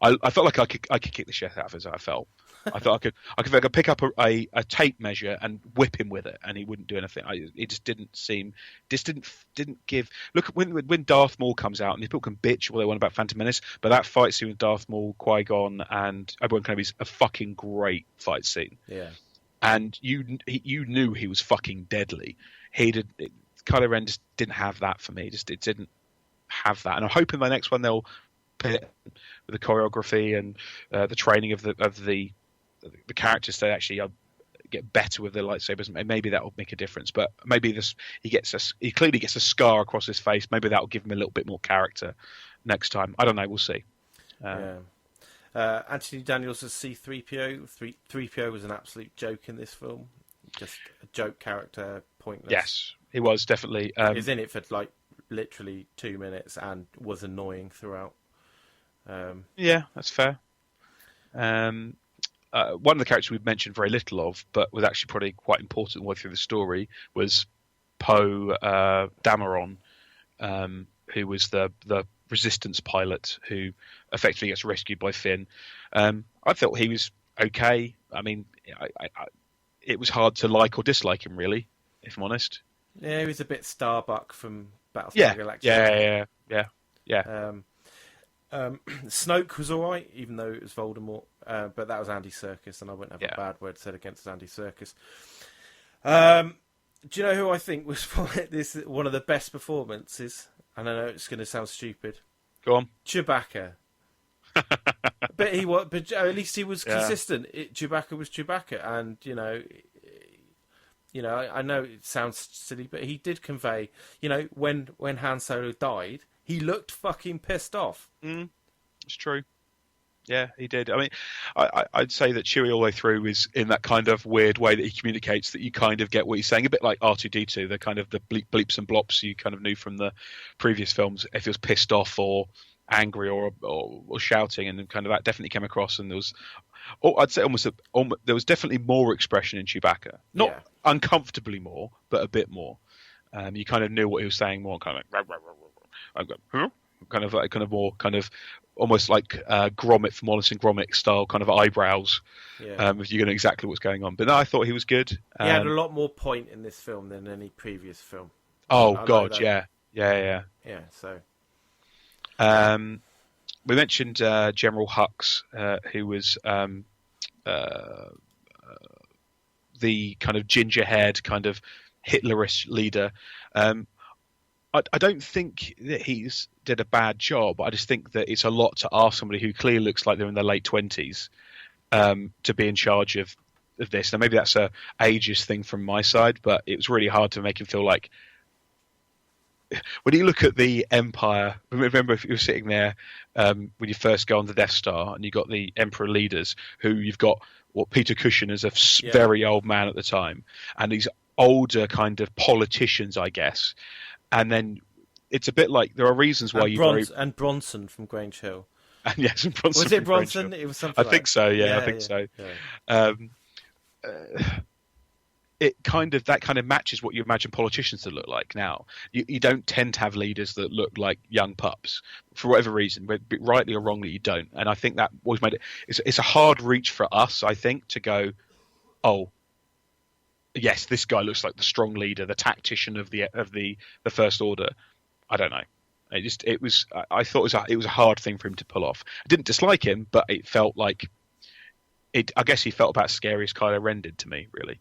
[SPEAKER 2] I felt like I could kick the shit out of him. I felt. I thought I could pick up a tape measure and whip him with it, and he wouldn't do anything. It just didn't seem. Just didn't give. Look, when Darth Maul comes out, and people can bitch all they want about Phantom Menace, but that fight scene with Darth Maul, Qui-Gon, and Obi-Wan Kenobi is a fucking great fight scene.
[SPEAKER 1] Yeah.
[SPEAKER 2] And you knew he was fucking deadly. Kylo Ren just didn't have that for me. It didn't have that, and I'm hoping my next one they'll put it with the choreography and the training of the characters to actually get better with their lightsabers. Maybe that will make a difference. But maybe he clearly gets a scar across his face. Maybe that will give him a little bit more character next time. I don't know. We'll see.
[SPEAKER 1] Yeah. Anthony Daniels as C-3PO. 3PO was an absolute joke in this film. Just a joke character, pointless.
[SPEAKER 2] Yes, he was definitely.
[SPEAKER 1] He was in it for like literally 2 minutes and was annoying throughout.
[SPEAKER 2] Yeah, that's fair. One of the characters we've mentioned very little of, but was actually probably quite important all the way through the story, was Poe Dameron, who was the Resistance pilot who effectively gets rescued by Finn. I thought he was okay. I mean, it was hard to like or dislike him, really, if I'm honest.
[SPEAKER 1] Yeah, he was a bit Starbuck from Battlestar
[SPEAKER 2] Galactica. Yeah.
[SPEAKER 1] Snoke was all right, even though it was Voldemort. But that was Andy Serkis, and I wouldn't have a bad word said against Andy Serkis. Do you know who I think was one of the best performances? And I know it's going to sound stupid.
[SPEAKER 2] Go on.
[SPEAKER 1] Chewbacca. But at least he was consistent. Chewbacca was Chewbacca, and I know it sounds silly, but he did convey. When Han Solo died, he looked fucking pissed off.
[SPEAKER 2] It's true. Yeah, he did. I mean, I'd say that Chewie all the way through is in that kind of weird way that he communicates that you kind of get what he's saying, a bit like R2-D2, the kind of the bleeps and blops you kind of knew from the previous films. If he was pissed off or angry or shouting, and kind of that definitely came across. And there was, I'd say almost there was definitely more expression in Chewbacca, not uncomfortably more, but a bit more. You kind of knew what he was saying more, kind of like, kind of more kind of almost like Gromit from Wallace and Gromit style kind of eyebrows. If you know exactly what's going on. But no, I thought he was good.
[SPEAKER 1] He had a lot more point in this film than any previous film.
[SPEAKER 2] Oh God, yeah.
[SPEAKER 1] Yeah. So.
[SPEAKER 2] We mentioned General Hux, who was the kind of ginger-haired, kind of Hitlerish leader. I don't think that he's did a bad job. I just think that it's a lot to ask somebody who clearly looks like they're in their late 20s to be in charge of this. Now, maybe that's a ageist thing from my side, but it was really hard to make him feel like. When you look at the Empire, remember if you're sitting there when you first go on the Death Star and you've got the Emperor leaders who you've got Peter Cushing as a very old man at the time, and these older kind of politicians, I guess. And then it's a bit like there are reasons why
[SPEAKER 1] and Bronson from Grange Hill.
[SPEAKER 2] And yes, and Bronson.
[SPEAKER 1] Was it Bronson? It was something.
[SPEAKER 2] I think so. Yeah, I think so. Yeah. It kind of matches what you imagine politicians to look like now. You don't tend to have leaders that look like young pups for whatever reason, rightly or wrongly. You don't, and I think that always made it. It's a hard reach for us, I think, to go, oh. Yes, this guy looks like the strong leader, the tactician of the First Order. I don't know. I thought it was a hard thing for him to pull off. I didn't dislike him, but it felt like it. I guess he felt about as scary as Kylo Ren did to me, really.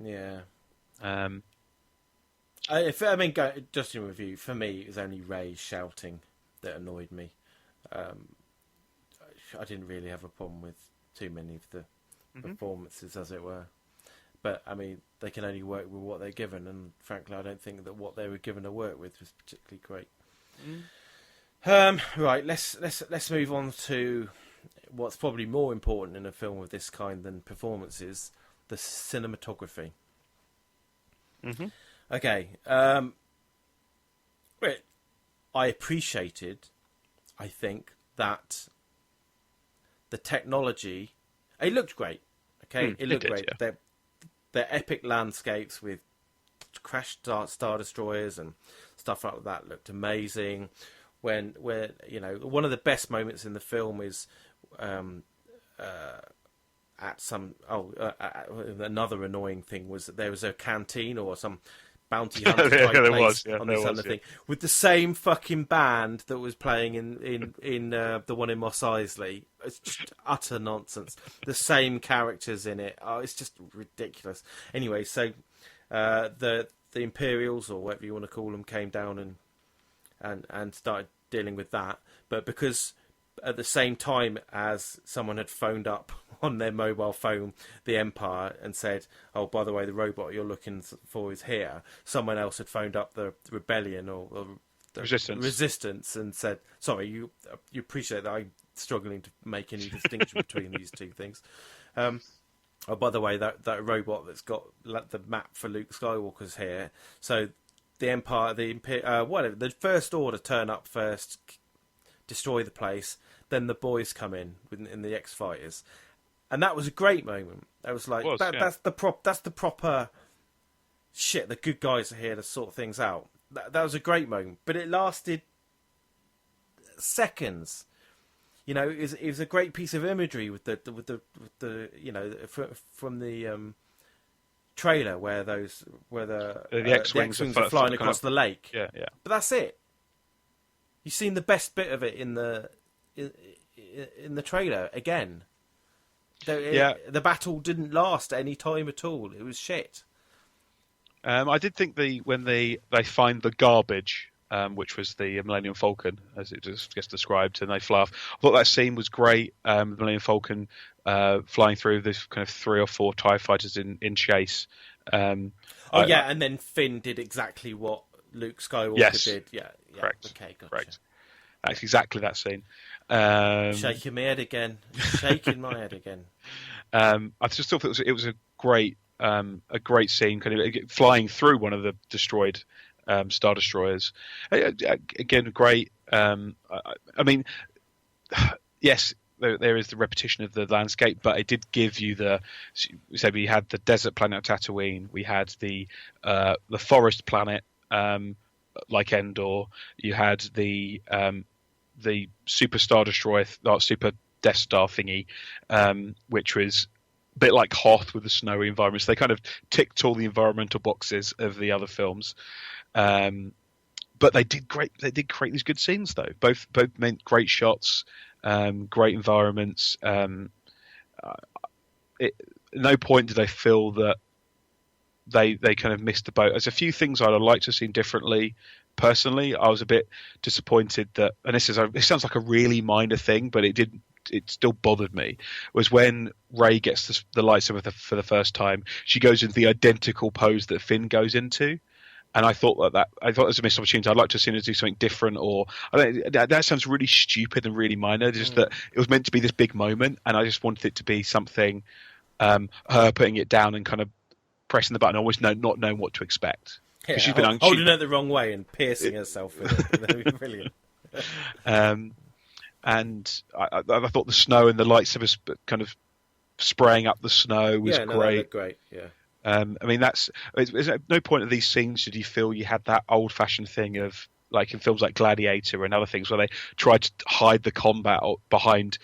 [SPEAKER 1] Yeah. Just in review, for me, it was only Rey shouting that annoyed me. I didn't really have a problem with too many of the performances, as it were. But I mean, they can only work with what they're given, and frankly, I don't think that what they were given to work with was particularly great. Right, let's move on to what's probably more important in a film of this kind than performances: the cinematography. Okay, I appreciated. I think that the technology, it looked great. Okay, it looked great. Yeah. Their epic landscapes with crashed Star Destroyers and stuff like that looked amazing. When one of the best moments in the film is another annoying thing was that there was a canteen or some bounty hunter type place on this other thing with the same fucking band that was playing in the one in Mos Eisley. It's just utter nonsense. The same characters in it. Oh, it's just ridiculous. Anyway, so the Imperials, or whatever you want to call them, came down and started dealing with that. But because at the same time as someone had phoned up on their mobile phone the Empire and said, oh, by the way, the robot you're looking for is here, someone else had phoned up the rebellion or
[SPEAKER 2] Resistance,
[SPEAKER 1] and said, "Sorry, you appreciate that I'm struggling to make any distinction between these two things." Oh, by the way, that robot that's got the map for Luke Skywalker's here. So the Empire, whatever, the First Order turn up first, destroy the place. Then the boys come in the X-Fighters, and that was a great moment. That was like that's the proper shit. The good guys are here to sort things out. That was a great moment, but it lasted seconds. You know, it was a great piece of imagery with the from the trailer where the X-Wings are flying across the lake.
[SPEAKER 2] Yeah.
[SPEAKER 1] But that's it. You've seen the best bit of it in the trailer again. The battle didn't last any time at all. It was shit.
[SPEAKER 2] I did think when they find the garbage, which was the Millennium Falcon, as it just gets described, and they fly off. I thought that scene was great. The Millennium Falcon flying through this kind of 3 or 4 TIE fighters in chase. And
[SPEAKER 1] then Finn did exactly what Luke Skywalker did. Yeah,
[SPEAKER 2] correct.
[SPEAKER 1] Okay, gotcha.
[SPEAKER 2] Correct. That's exactly that scene.
[SPEAKER 1] Shaking my head again.
[SPEAKER 2] I just thought it was a great scene, kind of flying through one of the destroyed Star Destroyers. Again, great. I mean, yes, there is the repetition of the landscape, but it did give you we had the desert planet Tatooine, we had the forest planet like Endor, you had the Super Star Destroyer, Super Death Star thingy, which was a bit like Hoth with the snowy environments. They kind of ticked all the environmental boxes of the other films. But they did great. They did create these good scenes, though. Both meant great shots, great environments. At no point did I feel that they kind of missed the boat. There's a few things I'd have liked to have seen differently. Personally, I was a bit disappointed that, and it sounds like a really minor thing, but it still bothered me, was when Rey gets the lightsaber for the first time, she goes into the identical pose that Finn goes into. And I thought that it was a missed opportunity. I'd like to have seen her do something different, or that sounds really stupid and really minor. Just that it was meant to be this big moment, and I just wanted it to be something, her putting it down and kind of pressing the button, always not knowing what to expect.
[SPEAKER 1] Yeah, she's been holding it the wrong way and piercing herself with it. That would be brilliant.
[SPEAKER 2] And I thought the snow and the lightsabers kind of spraying up the snow was great.
[SPEAKER 1] That looked great. Yeah.
[SPEAKER 2] I mean, there's at no point of these scenes did you feel you had that old-fashioned thing of, like in films like Gladiator and other things, where they tried to hide the combat behind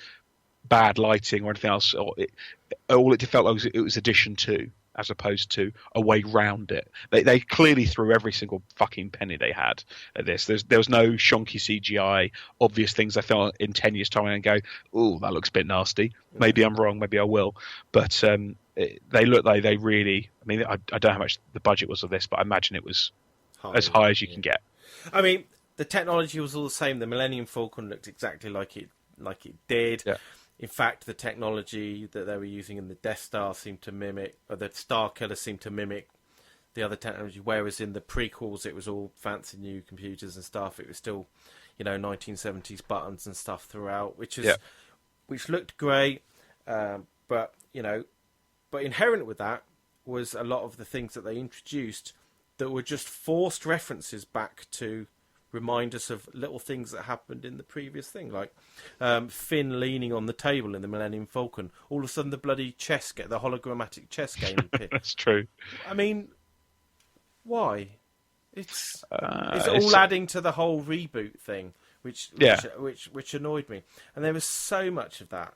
[SPEAKER 2] bad lighting or anything else. All it felt like it was addition to, as opposed to a way round it. They clearly threw every single fucking penny they had at this. There was no shonky CGI, obvious things I felt in 10 years' time and go, ooh, that looks a bit nasty. Maybe I'm wrong, maybe I will. But they look like they really... I mean, I don't know how much the budget was of this, but I imagine it was as high as you can get.
[SPEAKER 1] I mean, the technology was all the same. The Millennium Falcon looked exactly like it did. Yeah. In fact, the technology that they were using in the Death Star seemed to mimic, or the Star Killer seemed to mimic the other technology, whereas in the prequels it was all fancy new computers and stuff. It was still, 1970s buttons and stuff throughout, which looked great. But inherent with that was a lot of the things that they introduced that were just forced references back to remind us of little things that happened in the previous thing, like Finn leaning on the table in the Millennium Falcon. All of a sudden, the bloody the hologrammatic chess game appeared.
[SPEAKER 2] That's true.
[SPEAKER 1] I mean, why? It's all adding to the whole reboot thing, which annoyed me. And there was so much of that.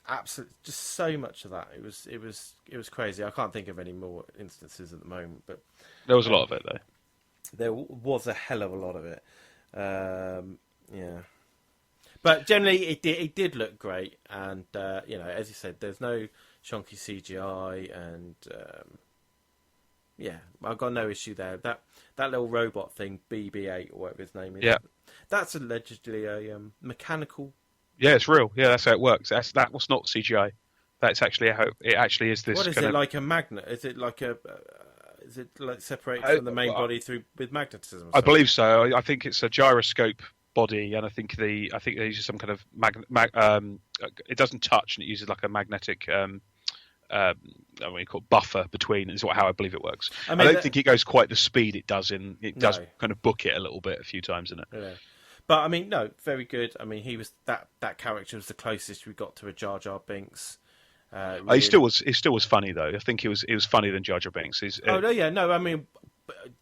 [SPEAKER 1] Absolutely, just so much of that. It was crazy. I can't think of any more instances at the moment, but
[SPEAKER 2] there was a lot of it though.
[SPEAKER 1] There was a hell of a lot of it. Yeah. But generally, it did look great. And, as you said, there's no chunky CGI. And, I've got no issue there. That little robot thing, BB-8 or whatever his name is, that's allegedly a mechanical...
[SPEAKER 2] Yeah, it's real. Yeah, that's how it works. That was not CGI. That's actually how it actually is. This.
[SPEAKER 1] What is it, like a magnet? Is it like a... Is it like separated from the main body with magnetism?
[SPEAKER 2] I believe so. I think it's a gyroscope body, and I think it uses some kind of it doesn't touch, and it uses like a magnetic what you call buffer between. Is how I believe it works. I don't think it goes quite the speed it does does kind of book it a little bit a few times in it.
[SPEAKER 1] Yeah. But I mean, no, very good. I mean, he was that character was the closest we got to a Jar Jar Binks.
[SPEAKER 2] Really... He still was funny though. I think he was funnier than Jar Jar Binks.
[SPEAKER 1] I mean,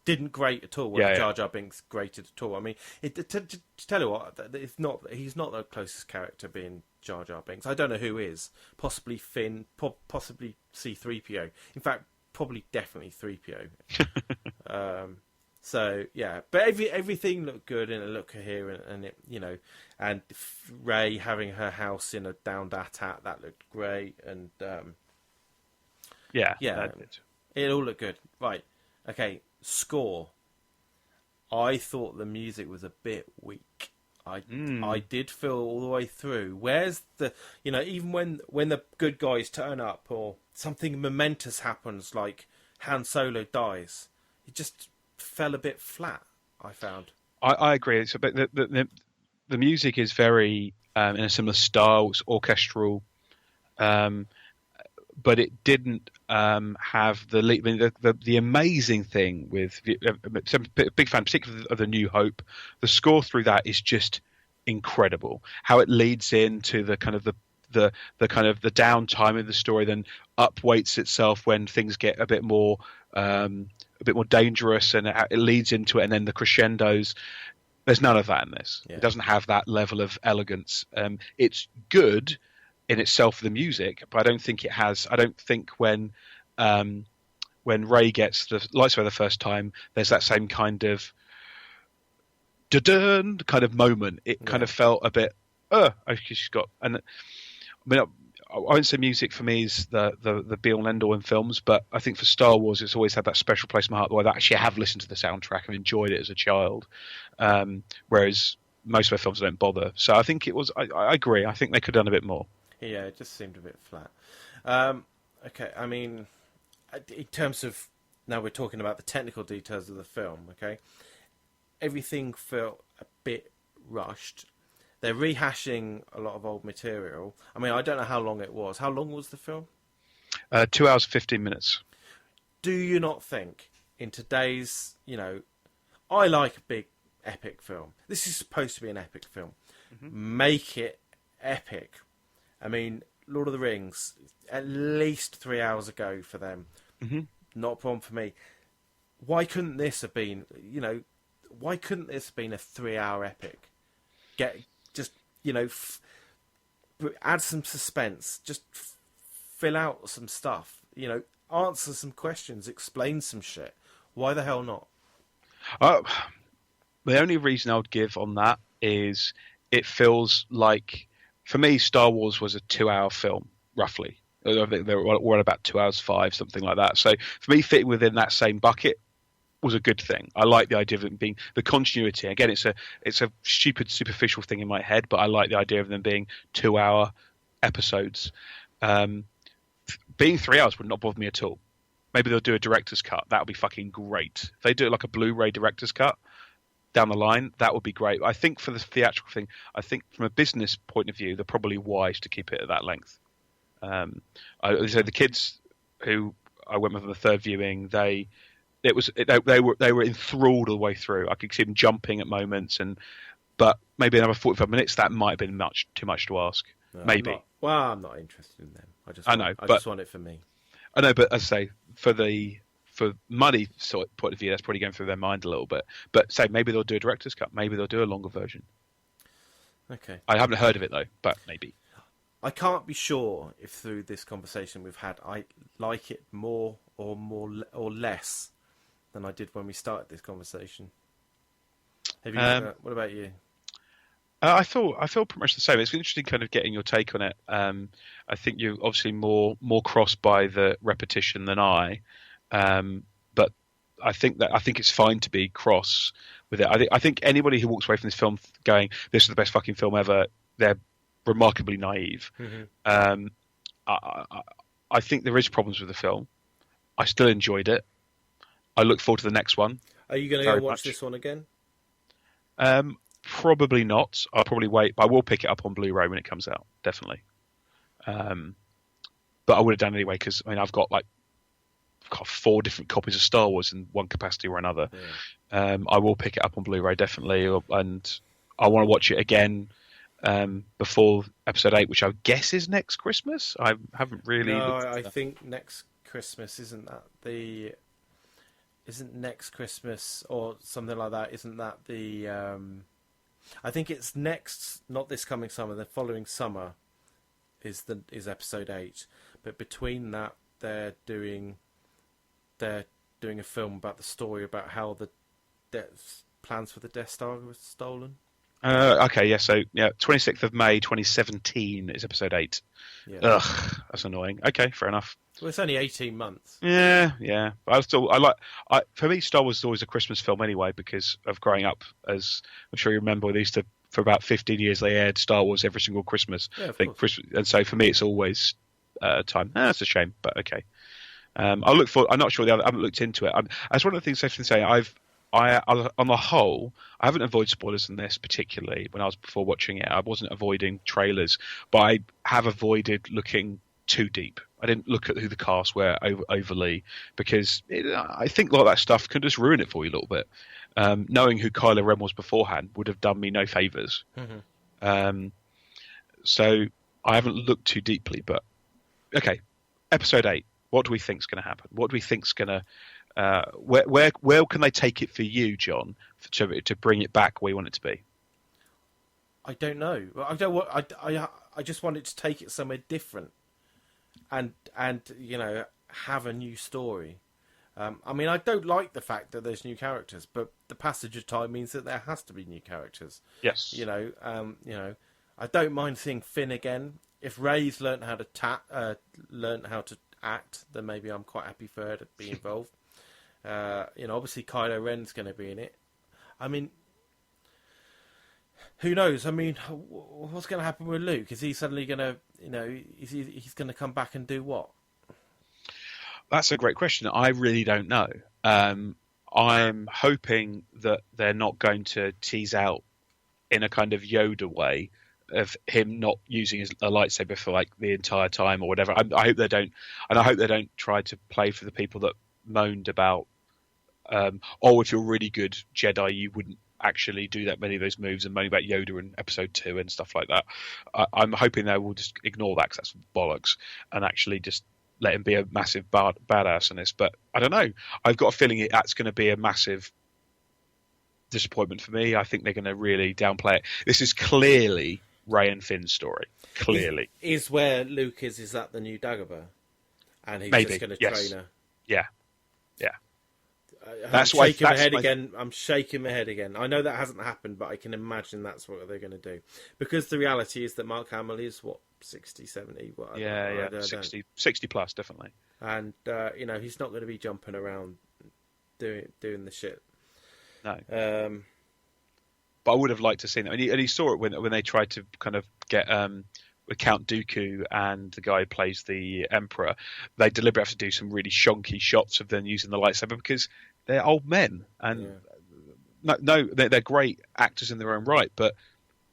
[SPEAKER 1] didn't grate at all. Jar Jar Binks grated at all. I mean, to tell you what, he's not the closest character being Jar Jar Binks. I don't know who is. Possibly Finn. Possibly C-3PO. In fact, probably definitely 3PO. So yeah, but everything looked good and it looked coherent, and it and Rey having her house in a downed AT-AT, that looked great, and it all looked good. Right, okay, score. I thought the music was a bit weak. I did feel all the way through. Where's the even when the good guys turn up or something momentous happens, like Han Solo dies, it just fell a bit flat. I found.
[SPEAKER 2] I agree. It's a bit the music is very in a similar style. It's orchestral, but it didn't have the amazing thing with. I'm a big fan, particularly of the New Hope. The score through that is just incredible. How it leads into the kind of the downtime of the story, then upweights itself when things get a bit more dangerous, and it leads into it, and then the crescendos. There's none of that in this. Yeah. It doesn't have that level of elegance. It's good in itself, the music, but I don't think it has. I don't think when Rey gets the lightsaber the first time, there's that same kind of da-dun kind of moment. It kind of felt a bit. She's got. And I mean, I won't say music for me is the be all and end all in films, but I think for Star Wars it's always had that special place in my heart where I actually have listened to the soundtrack and enjoyed it as a child, whereas most of their films don't bother. So I think it was. I agree. I think they could have done a bit more.
[SPEAKER 1] Yeah, it just seemed a bit flat. Okay, I mean, in terms of now we're talking about the technical details of the film. Okay, everything felt a bit rushed. They're rehashing a lot of old material. I mean, I don't know how long it was. How long was the film?
[SPEAKER 2] 2 hours, 15 minutes.
[SPEAKER 1] Do you not think, in today's, I like a big, epic film. This is supposed to be an epic film. Mm-hmm. Make it epic. I mean, Lord of the Rings, at least 3 hours ago for them. Mm-hmm. Not a problem for me. Why couldn't this have been, why couldn't this have been a 3-hour epic? Add some suspense. Just fill out some stuff. Answer some questions. Explain some shit. Why the hell not?
[SPEAKER 2] The only reason I would give on that is it feels like, for me, Star Wars was a 2-hour film, roughly. I think we're at about 2 hours 5, something like that. So for me, fitting within that same bucket was a good thing. I like the idea of it being the continuity. Again, it's a stupid, superficial thing in my head, but I like the idea of them being 2-hour episodes. Being 3 hours would not bother me at all. Maybe they'll do a director's cut. That would be fucking great. If they do it like a Blu-ray director's cut down the line, that would be great. I think for the theatrical thing, I think from a business point of view, they're probably wise to keep it at that length. So the kids who I went with on the third viewing, they were enthralled all the way through. I could see them jumping at moments, but maybe another 45 minutes, that might have been too much to ask.
[SPEAKER 1] No,
[SPEAKER 2] maybe.
[SPEAKER 1] I'm not interested in them. I just want it for me.
[SPEAKER 2] I know, but as I say, for money sort of point of view, that's probably going through their mind a little bit. But say maybe they'll do a director's cut. Maybe they'll do a longer version.
[SPEAKER 1] Okay.
[SPEAKER 2] I haven't heard of it though, but maybe.
[SPEAKER 1] I can't be sure if through this conversation we've had, I like it more or less than I did when we started this conversation. Have you? What about you?
[SPEAKER 2] I feel pretty much the same. It's interesting, kind of getting your take on it. I think you're obviously more crossed by the repetition than I, but I think it's fine to be cross with it. I think anybody who walks away from this film going, "This is the best fucking film ever," they're remarkably naive. Mm-hmm. I think there is problems with the film. I still enjoyed it. I look forward to the next one.
[SPEAKER 1] Are you going to go
[SPEAKER 2] Very
[SPEAKER 1] and watch
[SPEAKER 2] much.
[SPEAKER 1] this one again?
[SPEAKER 2] Probably not. I'll probably wait, but I will pick it up on Blu-ray when it comes out, definitely. But I would have done anyway because I've got 4 different copies of Star Wars in one capacity or another.
[SPEAKER 1] Yeah.
[SPEAKER 2] I will pick it up on Blu-ray definitely, and I want to watch it again before Episode 8, which I guess is next Christmas. I haven't really.
[SPEAKER 1] No, I think next Christmas isn't next Christmas or something like that. Isn't that the? I think it's next, not this coming summer. The following summer is Episode 8. But between that, they're doing a film about the story about how the plans for the Death Star were stolen.
[SPEAKER 2] Okay, yeah. So 26th of May, 2017 is Episode 8.
[SPEAKER 1] Yeah.
[SPEAKER 2] Ugh, that's annoying. Okay, fair enough.
[SPEAKER 1] Well, it's only 18 months.
[SPEAKER 2] Yeah. But for me, Star Wars is always a Christmas film anyway because of growing up. As I'm sure you remember, for about 15 years they aired Star Wars every single Christmas.
[SPEAKER 1] Yeah,
[SPEAKER 2] I think Christmas, and so for me it's always time. That's a shame, but okay. I'll look for. I'm not sure. I haven't looked into it. That's one of the things I have to say. On the whole, I haven't avoided spoilers in this particularly. When I was before watching it, I wasn't avoiding trailers, but I have avoided looking too deep. I didn't look at who the cast were overly because I think a lot of that stuff can just ruin it for you a little bit. Knowing who Kylo Ren was beforehand would have done me no favors. Mm-hmm. So I haven't looked too deeply, but okay. Episode 8. What do we think's going to happen? What do we think's going to where can they take it for you, John, to bring it back where you want it to be?
[SPEAKER 1] I don't know. I just want it to take it somewhere different, and have a new story. I don't like the fact that there's new characters, but the passage of time means that there has to be new characters.
[SPEAKER 2] Yes.
[SPEAKER 1] I don't mind seeing Finn again. If Rey's learnt how to act, then maybe I'm quite happy for her to be involved. Obviously Kylo Ren's going to be in it. Who knows? What's going to happen with Luke? Is he suddenly going to, he's going to come back and do what?
[SPEAKER 2] That's a great question. I really don't know. I'm hoping that they're not going to tease out in a kind of Yoda way of him not using a lightsaber for the entire time or whatever. I hope they don't, and I hope they don't try to play for the people that moaned about, if you're a really good Jedi, you wouldn't actually do that many of those moves, and moaning about Yoda in Episode 2 and stuff like that. I'm hoping they will just ignore that because that's bollocks and actually just let him be a massive badass in this. But I don't know. I've got a feeling that's going to be a massive disappointment for me. I think they're going to really downplay it. This is clearly Rey and Finn's story. Clearly.
[SPEAKER 1] Is where Luke is that the new Dagobah? And he's
[SPEAKER 2] Maybe,
[SPEAKER 1] just going to
[SPEAKER 2] yes.
[SPEAKER 1] train her?
[SPEAKER 2] Yeah.
[SPEAKER 1] I'm shaking my head again. I'm shaking my head again. I know that hasn't happened, but I can imagine that's what they're going to do. Because the reality is that Mark Hamill is, 60, 70?
[SPEAKER 2] Yeah. 60 plus, definitely.
[SPEAKER 1] And, he's not going to be jumping around doing the shit.
[SPEAKER 2] No. But I would have liked to see that. And he saw it when they tried to kind of get Count Dooku and the guy who plays the Emperor. They deliberately have to do some really shonky shots of them using the lightsaber because they're old men. And they're great actors in their own right. But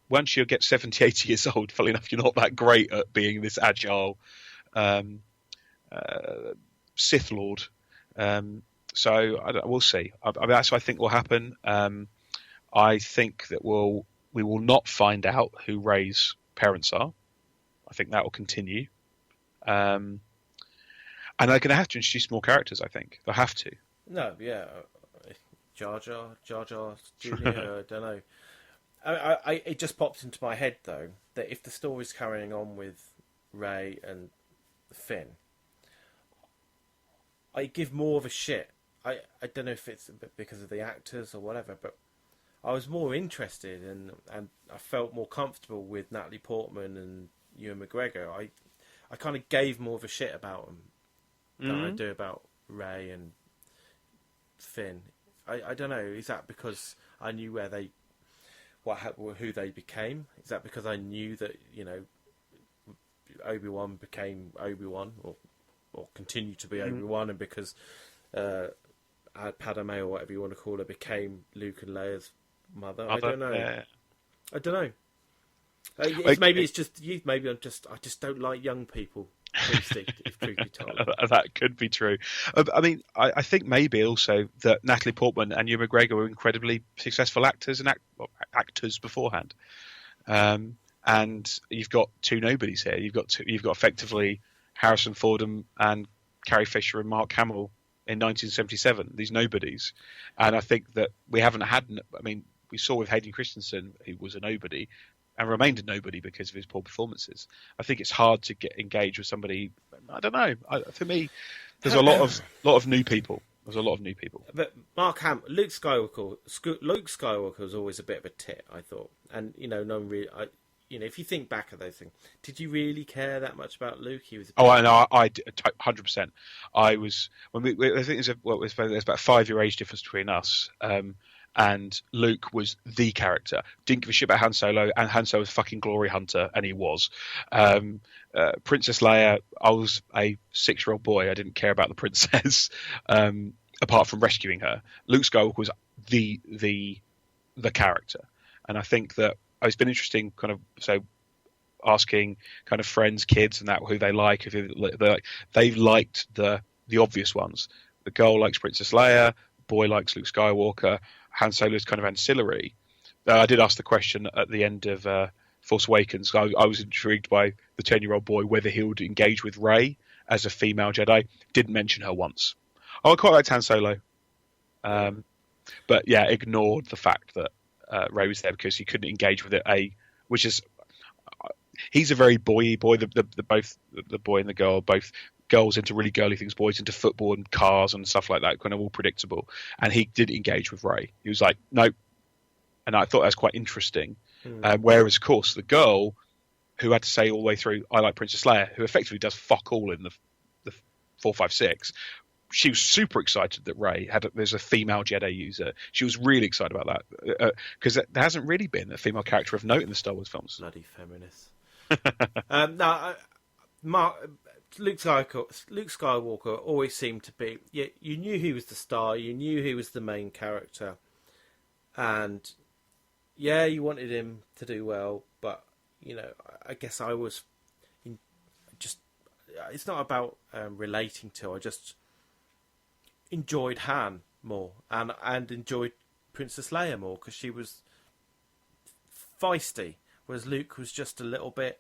[SPEAKER 2] once you get 70, 80 years old, funnily enough, you're not that great at being this agile Sith Lord. So we'll see. That's what I think will happen. I think that we will not find out who Rey's parents are. I think that will continue. And they're going to have to introduce more characters, I think. They'll have to.
[SPEAKER 1] No, yeah. Jar Jar Jr., I don't know. It just popped into my head, though, that if the story's carrying on with Rey and Finn, I give more of a shit. I don't know if it's because of the actors or whatever, but I was more interested and I felt more comfortable with Natalie Portman and Ewan McGregor. I kind of gave more of a shit about them than I do about Rey and Finn. I don't know. Is that because I knew who they became? Is that because I knew that Obi-Wan became Obi-Wan or continued to be Obi-Wan, and because Padme or whatever you want to call her became Luke and Leia's mother. I don't know.
[SPEAKER 2] Yeah.
[SPEAKER 1] I don't know. Maybe it's just you. Maybe I just don't like young people. Beasty, if truth be told.
[SPEAKER 2] That could be true. I mean, I think maybe also that Natalie Portman and Ewan McGregor were incredibly successful actors and actors beforehand. And you've got two nobodies here. You've got effectively Harrison Ford and Carrie Fisher and Mark Hamill in 1977. These nobodies, and I think that we haven't had. I mean, we saw with Hayden Christensen, who was a nobody, and remained a nobody because of his poor performances. I think it's hard to get engaged with somebody. I don't know. For me, there's a lot of new people. There's a lot of new people.
[SPEAKER 1] But Luke Skywalker was always a bit of a tit, I thought. And no one really. If you think back at those things, did you really care that much about Luke? He was.
[SPEAKER 2] I know. I 100%. I was when I think there's about a 5-year age difference between us. And Luke was the character. Didn't give a shit about Han Solo, and Han Solo was a fucking glory hunter, and he was. Princess Leia, I was a 6-year-old boy. I didn't care about the princess, apart from rescuing her. Luke Skywalker was the character, and I think that it's been interesting, asking kind of friends, kids, and that who they like. If they've liked the obvious ones. The girl likes Princess Leia. Boy likes Luke Skywalker. Han Solo is kind of ancillary. I did ask the question at the end of Force Awakens. I was intrigued by the 10-year-old boy whether he would engage with Rey as a female Jedi. Didn't mention her once. I quite liked Han Solo, but yeah, ignored the fact that Rey was there because he couldn't engage with it. He's a very boy. Both the boy and the girl, both girls into really girly things, boys into football and cars and stuff like that, kind of all predictable. And he did engage with Rey. He was like, nope. And I thought that was quite interesting. Whereas, of course, the girl who had to say all the way through, I like Princess Leia, who effectively does fuck all in the 4, 5, 6, she was super excited that Rey there's a female Jedi user. She was really excited about that because there hasn't really been a female character of note in the Star Wars films.
[SPEAKER 1] Bloody feminists. Luke Skywalker always seemed to be. You knew he was the star. You knew he was the main character, and you wanted him to do well. But I guess I was just. It's not about relating to. I just enjoyed Han more and enjoyed Princess Leia more because she was feisty, whereas Luke was just a little bit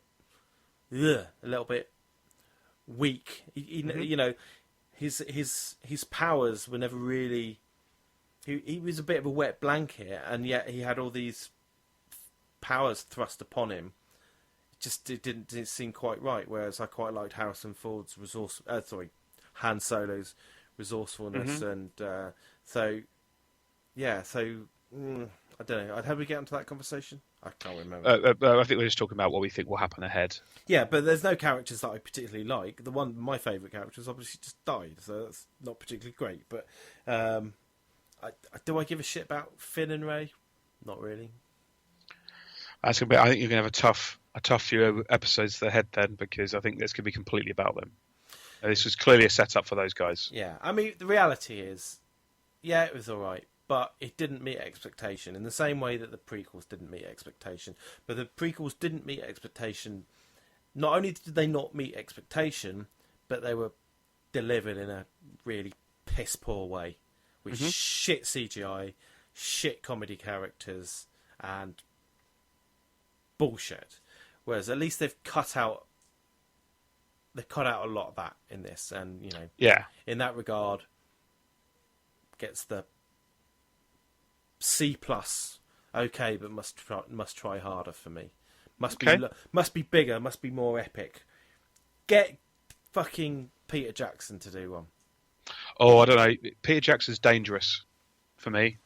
[SPEAKER 1] weak. His powers were never really. He was a bit of a wet blanket, and yet he had all these powers thrust upon him. It didn't seem quite right. Whereas I quite liked Harrison Ford's Han Solo's resourcefulness, and I don't know. How did we get into that conversation? I can't remember.
[SPEAKER 2] I think we're just talking about what we think will happen ahead.
[SPEAKER 1] Yeah, but there's no characters that I particularly like. My favourite characters obviously just died, so that's not particularly great. But do I give a shit about Finn and Rey? Not really.
[SPEAKER 2] I think you're going to have a tough few episodes ahead then, because I think this could be completely about them. This was clearly a setup for those guys.
[SPEAKER 1] Yeah, I mean, the reality is, it was all right. But it didn't meet expectation in the same way that the prequels didn't meet expectation. But the prequels didn't meet expectation. Not only did they not meet expectation, but they were delivered in a really piss poor way. With shit CGI, shit comedy characters, and bullshit. Whereas at least they've cut out a lot of that in this. And, in that regard, gets the C+, okay, but must try harder for me. Must be bigger, must be more epic. Get fucking Peter Jackson to do one.
[SPEAKER 2] Oh, I don't know. Peter Jackson's dangerous for me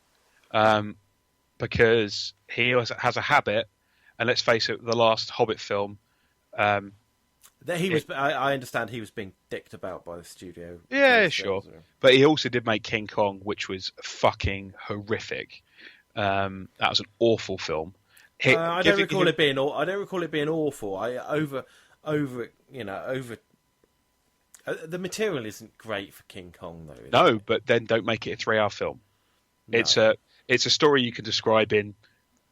[SPEAKER 2] because he has a habit, and let's face it, the last Hobbit film. I understand he was being dicked about by the studio. Yeah, sure. But he also did make King Kong, which was fucking horrific. That was an awful film.
[SPEAKER 1] I don't recall it being awful. The material isn't great for King Kong, though.
[SPEAKER 2] No, but then don't make it a 3-hour film.
[SPEAKER 1] No.
[SPEAKER 2] It's a story you can describe in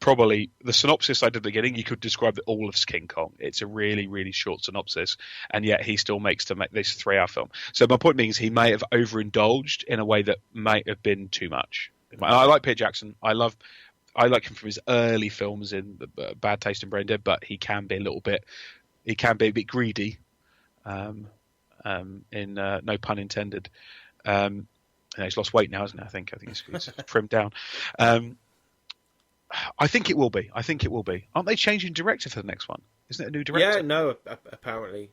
[SPEAKER 2] probably the synopsis I did at the beginning. You could describe all of King Kong. It's a really, really short synopsis, and yet he still makes to make this 3-hour film. So my point being is he may have overindulged in a way that might have been too much. I like Peter Jackson. I like him from his early films in Bad Taste and Brain Dead, but he can be a bit greedy. In no pun intended. He's lost weight now, hasn't he? I think he's trimmed down. I think it will be. Aren't they changing director for the next one? Isn't it a new director?
[SPEAKER 1] Yeah, no, apparently.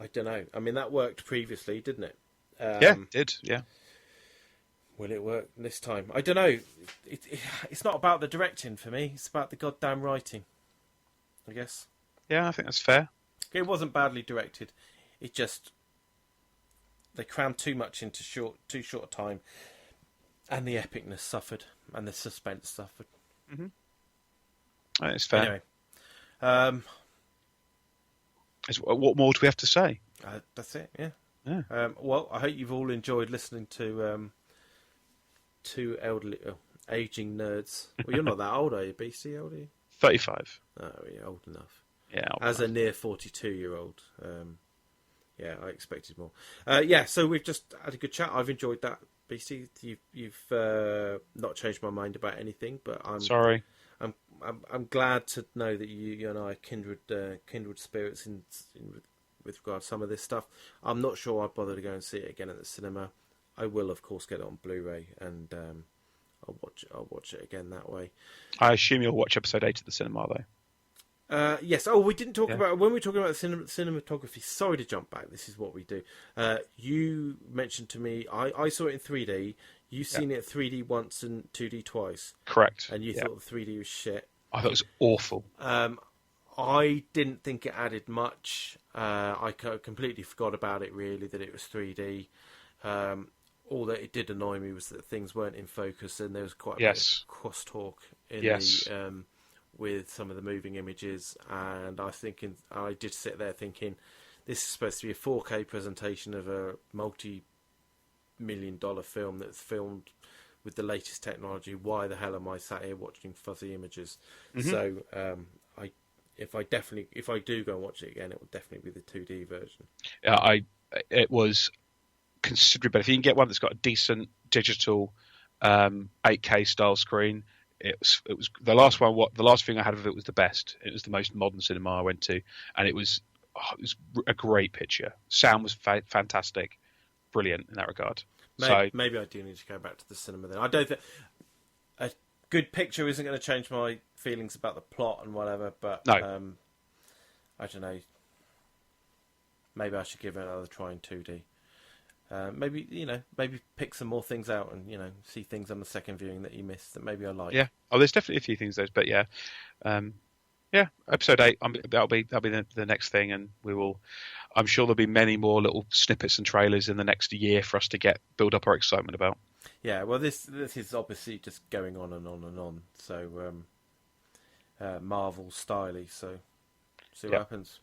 [SPEAKER 1] I don't know. I mean, that worked previously, didn't it?
[SPEAKER 2] It did, yeah.
[SPEAKER 1] Will it work this time? I don't know. It's not about the directing for me. It's about the goddamn writing, I guess.
[SPEAKER 2] Yeah, I think that's fair.
[SPEAKER 1] It wasn't badly directed. It just... They crammed too much into too short a time, and the epicness suffered, and the suspense suffered.
[SPEAKER 2] Mm-hmm. It's fair.
[SPEAKER 1] Anyway,
[SPEAKER 2] what more do we have to say?
[SPEAKER 1] That's it. Yeah.
[SPEAKER 2] Yeah.
[SPEAKER 1] Well, I hope you've all enjoyed listening to two elderly, aging nerds. Well, you're not that old, are you, Beastie? How old are you?
[SPEAKER 2] 35.
[SPEAKER 1] Oh, yeah, old enough.
[SPEAKER 2] Yeah.
[SPEAKER 1] As a near 42-year-old. Yeah, I expected more. So we've just had a good chat. I've enjoyed that, Beastie. You've not changed my mind about anything, but I'm
[SPEAKER 2] sorry.
[SPEAKER 1] I'm glad to know that you and I are kindred spirits with regard to some of this stuff. I'm not sure I'd bother to go and see it again at the cinema. I will, of course, get it on Blu-ray, and I'll watch it again that way.
[SPEAKER 2] I assume you'll watch episode 8 at the cinema, though.
[SPEAKER 1] Yes. Oh, we didn't talk about when we were talking about the cinematography. Sorry to jump back. This is what we do. You mentioned to me, I saw it in 3D. You've seen it 3D once and 2D twice.
[SPEAKER 2] Correct.
[SPEAKER 1] And you thought the 3D was shit.
[SPEAKER 2] I thought it was awful.
[SPEAKER 1] I didn't think it added much. I completely forgot about it, really, that it was 3D. All that it did annoy me was that things weren't in focus, and there was quite a bit of crosstalk in the with some of the moving images. And I did sit there thinking, this is supposed to be a 4K presentation of a multi-million-dollar film that's filmed with the latest technology. Why the hell am I sat here watching fuzzy images? Mm-hmm. So if I do go and watch it again, it will definitely be the 2D version.
[SPEAKER 2] Yeah, it was considerably better. If you can get one that's got a decent digital 8K style screen, it was the last one. The last thing I had of it was the best. It was the most modern cinema I went to, and it was a great picture. Sound was fantastic, brilliant in that regard.
[SPEAKER 1] Maybe I do need to go back to the cinema then. I don't think a good picture isn't going to change my feelings about the plot and whatever, but no. I don't know. Maybe I should give it another try in 2D. Maybe pick some more things out and, see things on the second viewing that you missed that maybe I like.
[SPEAKER 2] Yeah. Oh, there's definitely a few things those, but yeah. Episode 8, that'll be the next thing, and I'm sure there'll be many more little snippets and trailers in the next year for us to build up our excitement about.
[SPEAKER 1] Yeah, well, this is obviously just going on and on and on. So, Marvel styly. So, see what happens.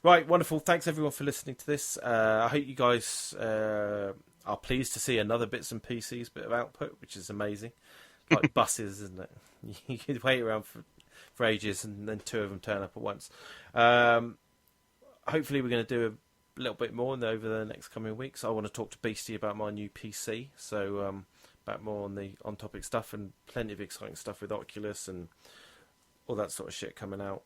[SPEAKER 1] Right, wonderful. Thanks everyone for listening to this. I hope you guys are pleased to see another bits and pieces bit of output, which is amazing. Like buses, isn't it? You could wait around for ages, and then 2 of them turn up at once. Hopefully we're going to do a little bit more over the next coming weeks. I want to talk to Beastie about my new PC, so back more on the on-topic stuff, and plenty of exciting stuff with Oculus and all that sort of shit coming out.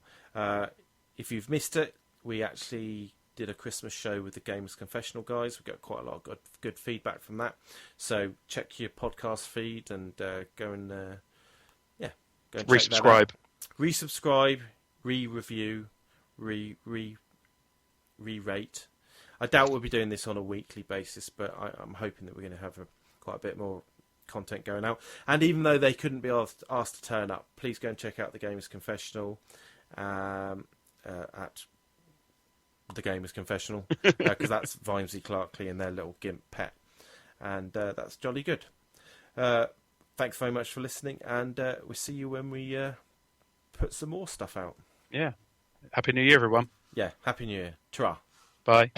[SPEAKER 1] If you've missed it, we actually did a Christmas show with the Gamers Confessional guys. We got quite a lot of good feedback from that. So check your podcast feed and go and
[SPEAKER 2] resubscribe.
[SPEAKER 1] Resubscribe, re-review, re-rate. I doubt we'll be doing this on a weekly basis, but I'm hoping that we're going to have quite a bit more content going out. And even though they couldn't be asked to turn up, please go and check out the Gamers Confessional at the Gamers Confessional, because that's Vimesy Clarkley and their little gimp pet, and that's jolly good. Thanks very much for listening, and we'll see you when we put some more stuff out.
[SPEAKER 2] Yeah. Happy New Year, everyone.
[SPEAKER 1] Yeah, Happy New Year. Ta-ra.
[SPEAKER 2] Bye.